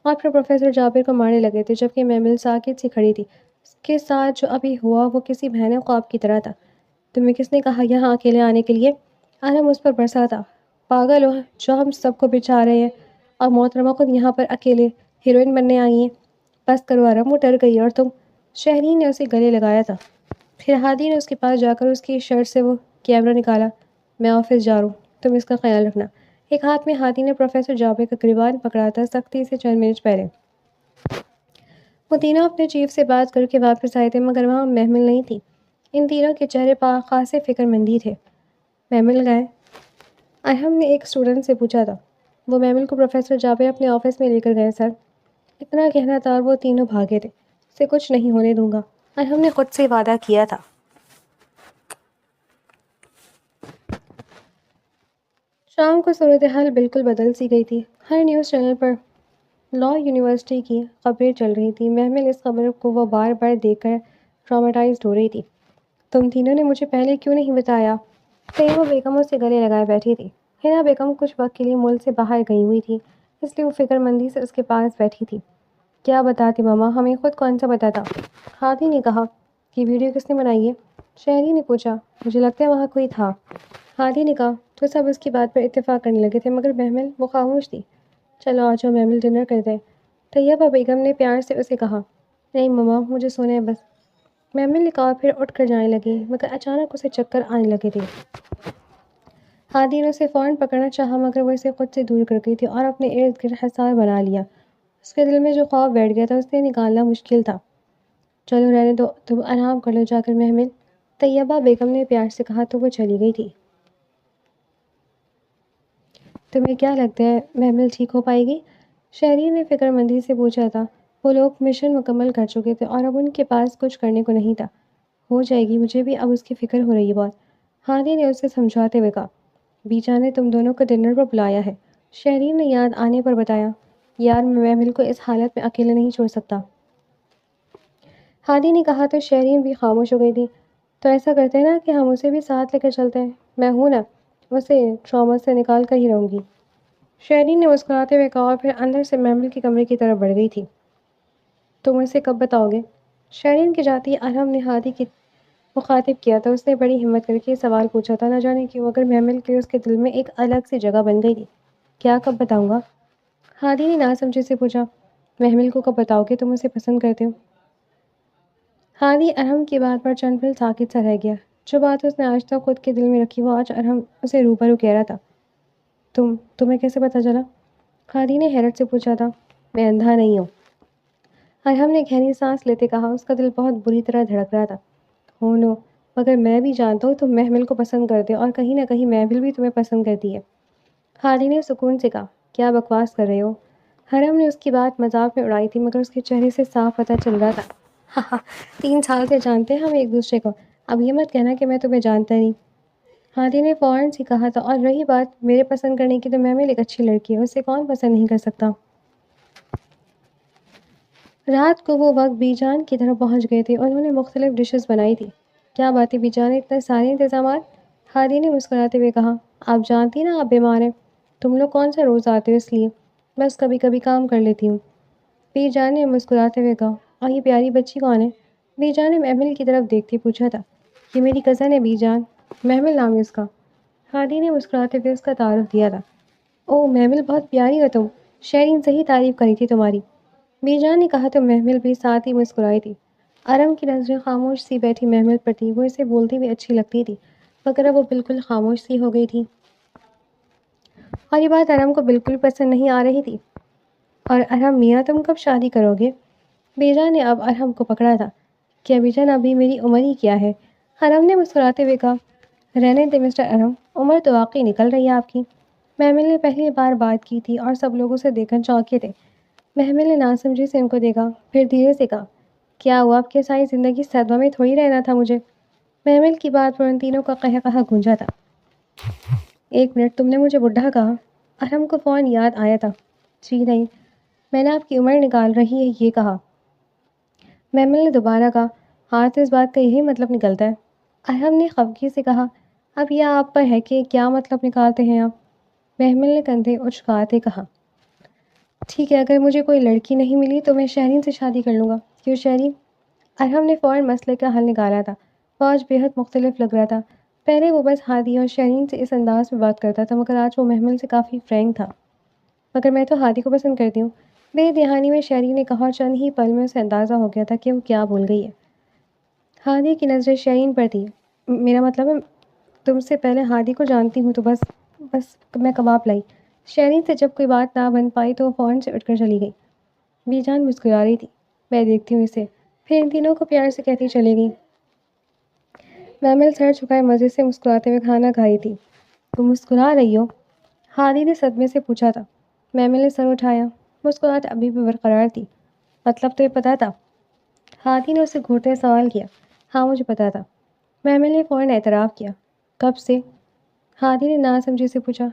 اور پھر پروفیسر جابر کو مارنے لگے تھے، جبکہ محمل ساکت سی کھڑی تھی۔ اس کے ساتھ جو ابھی ہوا وہ کسی بھیانک خواب کی طرح تھا۔ تمہیں کس نے کہا یہاں اکیلے آنے کے لیے؟ ارحم اس پر برسا تھا۔ پاگل ہو جو ہم سب کو بچا رہے ہیں اور محترمہ خود یہاں پر اکیلے ہیروئن بننے آئی ہیں۔ بس کرو ارحم، وہ ڈر گئی اور تم۔ شہرین نے اسے گلے لگایا تھا۔ پھر ہادی نے اس کے پاس جا کر اس کی شرٹ سے وہ کیمرہ نکالا۔ میں آفس جا رہا ہوں، تم اس کا خیال رکھنا۔ ایک ہاتھ میں ہادی نے پروفیسر جابر کا گریبان پکڑا تھا سختی سے چند منٹ پہلے۔ وہ تینوں اپنے چیف سے بات کر کے واپس آئے تھے مگر وہاں محمل نہیں تھی۔ ان تینوں کے چہرے پر خاصے فکر مندی تھے۔ محمل گئے؟ ارحم نے ایک اسٹوڈنٹ سے پوچھا تھا۔ وہ محمل کو پروفیسر جابر اپنے آفس میں لے کر گئے سر۔ اتنا کہنا تھا اور وہ تینوں بھاگے تھے۔ اسے کچھ نہیں ہونے دوں گا، اور ہم نے خود سے وعدہ کیا تھا۔ شام کو صورتحال بالکل بدل سی گئی تھی۔ ہر نیوز چینل پر لا یونیورسٹی کی خبریں چل رہی تھیں۔ محمل اس خبر کو وہ بار بار دیکھ کر ٹراماٹائزڈ ہو رہی تھی۔ تم تینوں نے مجھے پہلے کیوں نہیں بتایا؟ طیبہ بیگم اس سے گلے لگائے بیٹھی تھی۔ حنا بیگم کچھ وقت کے لیے ملک سے باہر گئی ہوئی تھی، اس لیے وہ فکر مندی سے اس کے پاس بیٹھی تھی۔ کیا بتاتی ماما، ہمیں خود کون سا پتا تھا؟ ہادی نے کہا۔ یہ ویڈیو کس نے بنائی ہے؟ شہری نے پوچھا۔ مجھے لگتا ہے وہاں کوئی تھا۔ ہادی نے کہا۔ تو سب اس کی بات پر اتفاق کرنے لگے تھے، مگر محمل وہ خاموش تھی۔ چلو آ جاؤ محمل، ڈنر کرتے ہیں، طیبہ بیگم نے پیار سے اسے کہا۔ نہیں ماما، مجھے سونا ہے بس، محمل نے کہا، پھر اٹھ کر جانے لگی، مگر اچانک اسے چکر آنے لگے تھے۔ ہادی نے اسے فوراً پکڑنا چاہا، مگر وہ اسے خود سے دور کر گئی تھی اور اپنے ارد گرد حصار بنا لیا۔ اس کے دل میں جو خوف بیٹھ گیا تھا اسے نکالنا مشکل تھا۔ چلو رہنے دو، تم آرام کر لو جا کر محمل، طیبہ بیگم نے پیار سے کہا تو وہ چلی گئی تھی۔ تمہیں کیا لگتا ہے محمل ٹھیک ہو پائے گی؟ شہری نے فکر مندی سے پوچھا تھا۔ وہ لوگ مشن مکمل کر چکے تھے اور اب ان کے پاس کچھ کرنے کو نہیں تھا۔ ہو جائے گی، مجھے بھی اب اس کی فکر ہو رہی ہے بہت، ہادی نے اسے سمجھاتے ہوئے کہا۔ بیجا نے تم دونوں کو ڈنر پر بلایا ہے، شہری نے یاد آنے پر بتایا۔ یار میں محمل کو اس حالت میں اکیلے نہیں چھوڑ سکتا، ہادی نے کہا تو شہرین بھی خاموش ہو گئی تھی۔ تو ایسا کرتے ہیں نا کہ ہم اسے بھی ساتھ لے کر چلتے ہیں، میں ہوں نا، اسے ٹراما سے نکال کر ہی رہوں گی، شہرین نے مسکراتے ہوئے کہا اور پھر اندر سے محمل کے کمرے کی طرف بڑھ گئی تھی۔ تم اسے کب بتاؤ گے؟ شہرین کے جاتی ہی ارحم نے ہادی کی مخاطب کیا تو اس نے بڑی ہمت کر کے یہ سوال پوچھا تھا، نہ جانے کیوں اگر محمل کے اس کے دل میں ایک الگ سی جگہ بن گئی تھی۔ کیا کب بتاؤں گا؟ ہادی نے ناسمجھی سے پوچھا۔ محمل کو کب بتاؤ گے تم اسے پسند کرتے ہو؟ ہادی ارحم کی بات پر چند پل ساکت سا رہ گیا۔ جو بات اس نے آج تک خود کے دل میں رکھی وہ آج ارحم اسے روبرو کہہ رہا تھا۔ تمہیں کیسے پتا چلا؟ ہادی نے حیرت سے پوچھا تھا۔ میں اندھا نہیں ہوں، ارحم نے گہری سانس لیتے کہا، اس کا دل بہت بری طرح دھڑک رہا تھا۔ ہو نو، مگر میں بھی جانتا ہوں تم محمل کو پسند کرتے ہو اور کہیں نہ کہیں محمل بھی تمہیں پسند کرتی ہے، ہادی نے سکون سے کہا۔ کیا بکواس کر رہے ہو؟ ارحم نے اس کی بات مذاق میں اڑائی تھی، مگر اس کے چہرے سے صاف پتہ چل رہا تھا 3 سال سے جانتے ہیں ہم ایک دوسرے کو، اب یہ مت کہنا کہ میں تمہیں جانتا نہیں، ہادی نے فوراً سے کہا تھا۔ اور رہی بات میرے پسند کرنے کی تو محمل ایک اچھی لڑکی ہے، اسے کون پسند نہیں کر سکتا؟ رات کو وہ وقت بی جان کی طرف پہنچ گئے تھے، انہوں نے مختلف ڈشز بنائی تھی۔ کیا بات ہے بی جان، اتنے سارے انتظامات؟ ہادی نے مسکراتے ہوئے کہا۔ آپ جانتی نا آپ بیمار ہیں، تم لوگ کون سا روز آتے ہو، اس لیے بس کبھی کبھی کام کر لیتی ہوں، بی جان نے مسکراتے ہوئے کہا۔ اور یہ پیاری بچی کون ہے؟ بی جان نے محمل کی طرف دیکھتے پوچھا تھا۔ یہ میری کزن ہے بی جان، محمل نام ہے اس کا، ہادی نے مسکراتے ہوئے اس کا تعارف دیا تھا۔ اوہ محمل بہت پیاری ہو تم، شیرین صحیح تعریف کری تھی تمہاری، بی جان نے کہا تو محمل بھی ساتھ ہی مسکرائی تھی۔ ارم کی نظریں خاموش سی بیٹھی محمل پر تھی، وہ اسے بولتی ہوئی اچھی لگتی تھی، مگر اب وہ بالکل خاموش سی ہو گئی تھی، اور یہ بات ارم کو بالکل پسند نہیں آ رہی تھی۔ اور ارم میاں تم کب شادی کرو گے؟ بی جان نے اب ارم کو پکڑا تھا۔ کیا بی جان ابھی میری عمر ہی کیا ہے؟ ارم نے مسکراتے ہوئے کہا۔ رہنے دے مسٹر ارم، عمر تو واقعی نکل رہی ہے آپ کی، محمل نے پہلی بار بات کی تھی اور سب لوگ اسے دیکھ کر چونکے تھے۔ محمل نے ناسمجھی سے ان کو دیکھا، پھر دھیرے سے کہا۔ کیا ہوا، آپ کے ساری زندگی صدمہ میں تھوڑی رہنا تھا مجھے؟ محمل کی بات پر ان تینوں کا قہقہہ گونجا تھا۔ ایک منٹ، تم نے مجھے بڈھا کہا؟ ارم کو فون یاد آیا تھا۔ جی نہیں، میں نے آپ کی عمر نکال رہی ہے یہ کہا، محمل نے دوبارہ کہا۔ ہاں تو اس بات کا یہی مطلب نکلتا ہے، ارحم نے خفگی سے کہا۔ اب یہ آپ پر ہے کہ کیا مطلب نکالتے ہیں آپ، محمل نے کندھے اچکاتے کہا۔ ٹھیک ہے، اگر مجھے کوئی لڑکی نہیں ملی تو میں شہرین سے شادی کر لوں گا۔ کیوں شہرین؟ ارحم نے فوراً مسئلے کا حل نکالا تھا، وہ آج بے حد مختلف لگ رہا تھا۔ پہلے وہ بس ہادی اور شہرین سے اس انداز میں بات کرتا تھا، مگر آج وہ محمل سے کافی فرینک تھا۔ مگر میں تو ہادی کو پسند کرتی ہوں، بے دہانی میں شہرین نے کہا، اور چند ہی پل میں اسے اندازہ ہو گیا تھا کہ وہ کیا بول گئی ہے۔ ہادی کی نظریں شہرین پر تھی۔ میرا مطلب ہے تم سے پہلے ہادی کو جانتی ہوں تو بس میں کباب لائی، شہرین سے جب کوئی بات نہ بن پائی تو وہ فوراً سے اٹھ کر چلی گئی۔ بی جان مسکرا رہی تھی۔ میں دیکھتی ہوں اسے، پھر ان تینوں کو پیار سے کہتی چلے گئی۔ محمل سر جھکائے مزے سے مسکراتے ہوئے کھانا کھا رہی تھی۔ تم مسکرا رہی ہو؟ ہادی نے صدمے سے پوچھا تھا۔ محمل نے سر اٹھایا۔ مسکراہٹ ابھی بھی برقرار تھی۔ مطلب تمہیں پتہ تھا؟ ہادی نے اسے گھورتے سوال کیا۔ ہاں مجھے پتا تھا۔ محمل نے فوراً اعتراف کیا۔ کب سے؟ ہادی نے ناسمجھی سے پوچھا۔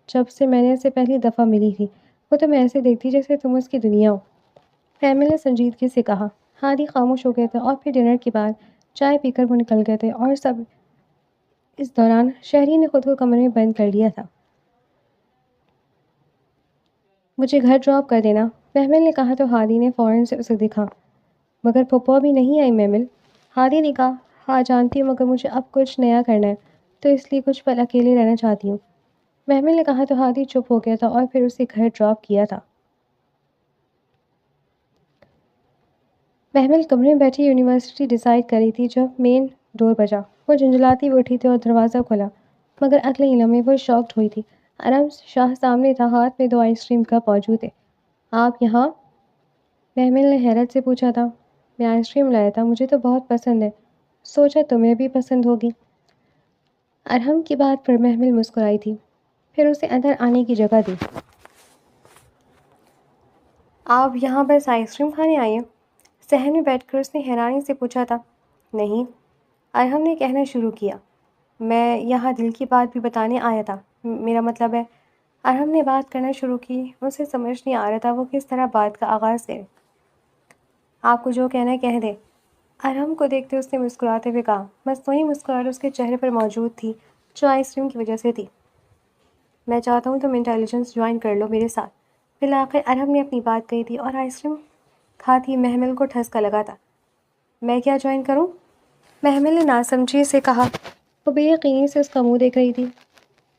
جب سے میں نے اسے پہلی دفعہ ملی تھی، وہ تمہیں ایسے دیکھتی جیسے تم اس کی دنیا ہو۔ محمل نے سنجیدگی سے کہا۔ ہادی خاموش ہو گیا تھا اور پھر ڈنر کے بعد چائے پی کر وہ نکل گئے تھے اور اس دوران شہری نے خود کو کمرے میں بند کر لیا تھا۔ مجھے گھر ڈراپ کر دینا، محمل نے کہا تو ہادی نے فوراً سے اسے دیکھا۔ مگر پھپھو بھی نہیں آئی محمل؟ ہادی نے کہا۔ ہاں جانتی ہوں، مگر مجھے اب کچھ نیا کرنا ہے، تو اس لیے کچھ پل اکیلے رہنا چاہتی ہوں، محمل نے کہا تو ہادی چپ ہو گیا تھا اور پھر اسے گھر ڈراپ کیا تھا۔ محمل کمرے میں بیٹھی یونیورسٹی ڈیسائیڈ کر رہی تھی جب مین ڈور بجا۔ وہ جھنجھلاتی ہوئی اٹھی تھی اور دروازہ کھلا، مگر اگلے ہی لمحے وہ شاکڈ ہوئی تھی۔ ارم شاہ سامنے تھا، ہاتھ میں 2 آئس کریم کپ موجود تھے۔ آپ یہاں؟ محمل نے حیرت سے پوچھا تھا۔ میں آئس کریم لایا تھا، مجھے تو بہت پسند ہے، سوچا تمہیں بھی پسند ہوگی۔ ارحم کی بات پر محمل مسکرائی تھی، پھر اسے اندر آنے کی جگہ دی۔ آپ یہاں بس آئس کریم کھانے آئی ہیں؟ صحن میں بیٹھ کر اس نے حیرانی سے پوچھا تھا۔ نہیں، ارحم نے کہنا شروع کیا، میں یہاں دل کی بات بھی بتانے آیا تھا، میرا مطلب ہے۔ ارحم نے بات کرنا شروع کی، اسے سمجھ نہیں آ رہا تھا وہ کس طرح بات کا آغاز کرے۔ آپ کو جو کہنا ہے کہہ دیں، ارحم کو دیکھتے اس نے مسکراتے ہوئے کہا۔ بس وہی مسکراہٹ اس کے چہرے پر موجود تھی جو آئس کریم کی وجہ سے تھی۔ میں چاہتا ہوں تم انٹیلیجنس جوائن کر لو میرے ساتھ۔ بالآخر ارحم نے اپنی بات کہی تھی اور آئس کریم کھاتی محمل کو ٹھسکا لگا تھا۔ میں کیا جوائن کروں؟ محمل نے ناسمجھی سے کہا۔ وہ بے یقینی سے اس کا منہ دیکھ رہی تھی۔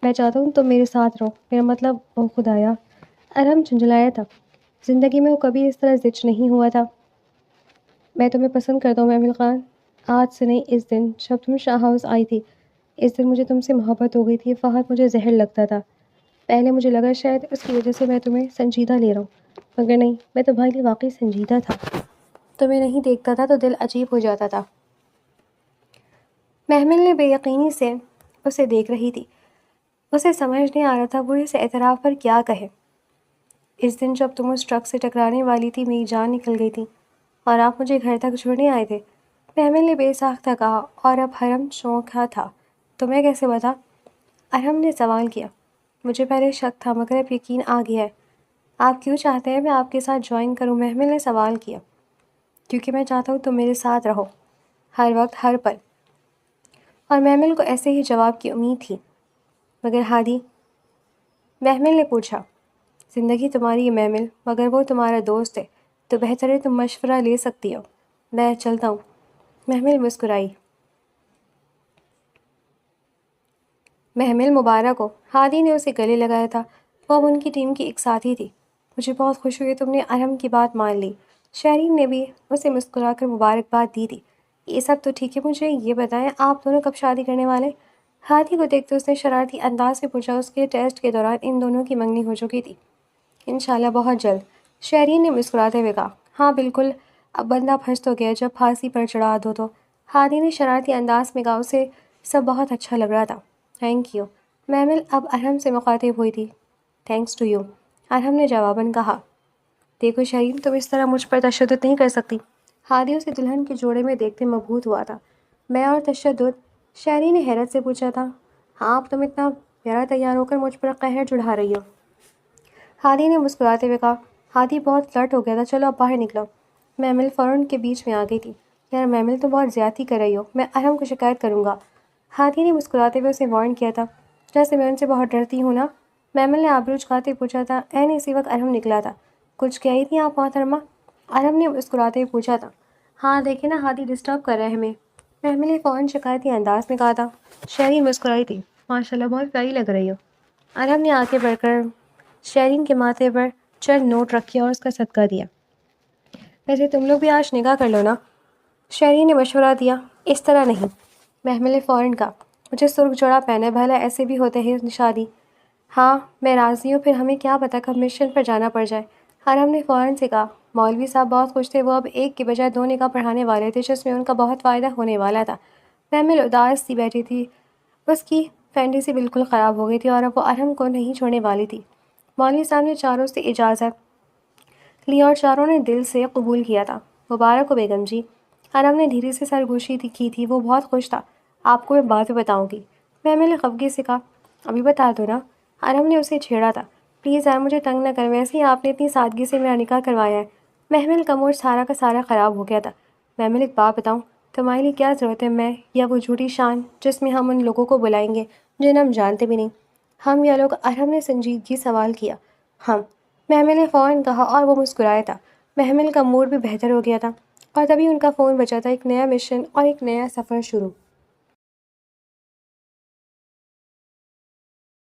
میں چاہتا ہوں تم میرے ساتھ رہو، میرا مطلب او خدایا، ارحم جھنجھلایا تھا۔ زندگی میں وہ کبھی اس طرح زچ نہیں ہوا تھا۔ میں تمہیں پسند کرتا ہوں محمل خان، آج سے نہیں، اس دن جب تم شاہ ہاؤس آئی تھی، اس دن مجھے تم سے محبت ہو گئی تھی۔ فہد مجھے زہر لگتا تھا، پہلے مجھے لگا شاید اس کی وجہ سے میں تمہیں سنجیدہ لے رہا ہوں، مگر نہیں، میں تمہارے لیے واقعی سنجیدہ تھا۔ تمہیں نہیں دیکھتا تھا تو دل عجیب ہو جاتا تھا۔ محمل نے بے یقینی سے اسے دیکھ رہی تھی، اسے سمجھ نہیں آ رہا تھا وہ اس اعتراف پر کیا کہے۔ اس دن جب تم اس ٹرک سے ٹکرانے والی تھی میری جان نکل گئی تھی اور آپ مجھے گھر تک چھوڑنے آئے تھے، محمل نے بے ساختہ کہا، اور اب ارحم چونکا تھا۔ تمہیں کیسے پتا؟ ارحم نے سوال کیا۔ مجھے پہلے شک تھا مگر اب یقین آ گیا ہے۔ آپ کیوں چاہتے ہیں میں آپ کے ساتھ جوائن کروں؟ محمل نے سوال کیا۔ کیونکہ میں چاہتا ہوں تم میرے ساتھ رہو، ہر وقت، ہر پل۔ اور محمل کو ایسے ہی جواب کی امید تھی۔ مگر ہادی؟ محمل نے پوچھا۔ زندگی تمہاری ہے محمل، مگر وہ تمہارا دوست ہے، تو بہتر ہے تم مشورہ لے سکتی ہو۔ میں چلتا ہوں، محمل مسکرائی۔ محمل مبارک ہو، ہادی نے اسے گلے لگایا تھا، وہ اب ان کی ٹیم کی ایک ساتھی تھی۔ مجھے بہت خوشی ہوئی تم نے ارحم کی بات مان لی۔ شہرین نے بھی اسے مسکرا کر مبارکباد دی تھی۔ یہ سب تو ٹھیک ہے، مجھے یہ بتائیں آپ دونوں کب شادی کرنے والے؟ ہادی کو دیکھتے اس نے شرارتی انداز میں پوچھا۔ اس کے ٹیسٹ کے دوران ان دونوں کی منگنی ہو چکی تھی۔ انشاءاللہ بہت جلد، شہرین نے مسکراتے ہوئے کہا۔ ہاں بالکل، اب بندہ پھنس تو گیا، جب پھانسی پر چڑھا دو تو، ہادی نے شرارتی انداز میں کہا۔ اسے سب بہت اچھا لگ رہا تھا۔ تھینک یو، محمل اب ارحم سے مخاطب ہوئی تھی۔ تھینکس ٹو یو، ارحم نے جواباً کہا۔ دیکھو شہرین، تم اس طرح مجھ پر تشدد نہیں کر سکتی۔ ہادی اسے دلہن کے جوڑے میں دیکھتے مبہوت ہوا تھا۔ میں اور تشدد؟ شہرین نے حیرت سے پوچھا تھا۔ ہاں، اب تم اتنا پیارا تیار ہو کر مجھ پر قہر چڑھا رہی ہو، ہادی نے مسکراتے ہوئے کہا۔ ہادی بہت فلرٹ ہو گیا تھا، چلو اب باہر نکلو۔ محمل فوراً کے بیچ میں آ گئی تھی۔ یار محمل تم بہت زیادتی کر رہی ہو، میں ارحم کو شکایت کروں گا، ہادی نے مسکراتے ہوئے اسے وارن کیا تھا۔ جیسے میں ان سے بہت ڈرتی ہوں نا، محمل نے آبرو جھکاتے پوچھا تھا۔ عین اسی وقت ارحم نکلا تھا۔ کچھ کہہ رہی تھی آپ محترمہ؟ ارحم نے مسکراتے ہوئے پوچھا تھا۔ ہاں دیکھیں نا، ہادی ڈسٹرب کر رہے ہیں ہمیں، محمل نے فوراً شکایتی انداز میں کہا تھا۔ شہرین مسکرائی تھی۔ ماشاءاللہ بہت پیاری لگ رہی ہو، ارحم نے آگے بڑھ کر شہرین کے ماتھے پر چند نوٹ رکھے اور اس کا صدقہ دیا۔ ویسے تم لوگ بھی آج نکاح کر لو نا، شہرین نے مشورہ دیا۔ اس طرح نہیں، محمل نے فوراً کہا۔ مجھے سرخ جوڑا پہنا ہے، بھلا ایسے بھی ہوتے ہیں شادی۔ ہاں میں راضی ہوں، پھر ہمیں کیا پتہ کب مشن پر جانا پڑ جائے، ارحم نے فوراً سے کہا۔ مولوی صاحب بہت خوش تھے، وہ اب ایک کے بجائے 2 نکاح پڑھانے والے تھے جس میں ان کا بہت فائدہ ہونے والا تھا۔ محمل اداس سی بیٹھی تھی، اس کی فینٹیسی بالکل خراب ہو گئی تھی اور اب وہ ارحم کو نہیں چھوڑنے والی تھی۔ مولوی صاحب نے چاروں سے اجازت لی اور چاروں نے دل سے قبول کیا تھا۔ مبارک ہو بیگم جی۔ ارم نے دھیرے سے سرگوشی کی تھی، وہ بہت خوش تھا۔ آپ کو میں بعد میں بتاؤں گی، محمل نے خفگی سے کہا۔ ابھی بتا دو نا، ارم نے اسے چھیڑا تھا۔ پلیز یار مجھے تنگ نہ کر، ویسے ہی آپ نے اتنی سادگی سے میرا نکاح کروایا ہے۔ محمل کا موڈ سارا کا سارا خراب ہو گیا تھا۔ محمل ایک بات بتاؤں، تمہارے لیے کیا ضرورت ہے میں یا وہ جھوٹی شان جس میں ہم ان لوگوں کو بلائیں گے جنہیں ہم جانتے بھی نہیں؟ ہم یا لوگ؟ ارم نے سنجیدگی سوال کیا۔ ہم، محمل نے فوراً کہا اور وہ مسکرایا تھا۔ محمل کا موڈ بھی بہتر ہو گیا تھا اور تبھی ان کا فون بجا تھا۔ ایک نیا مشن اور ایک نیا سفر شروع۔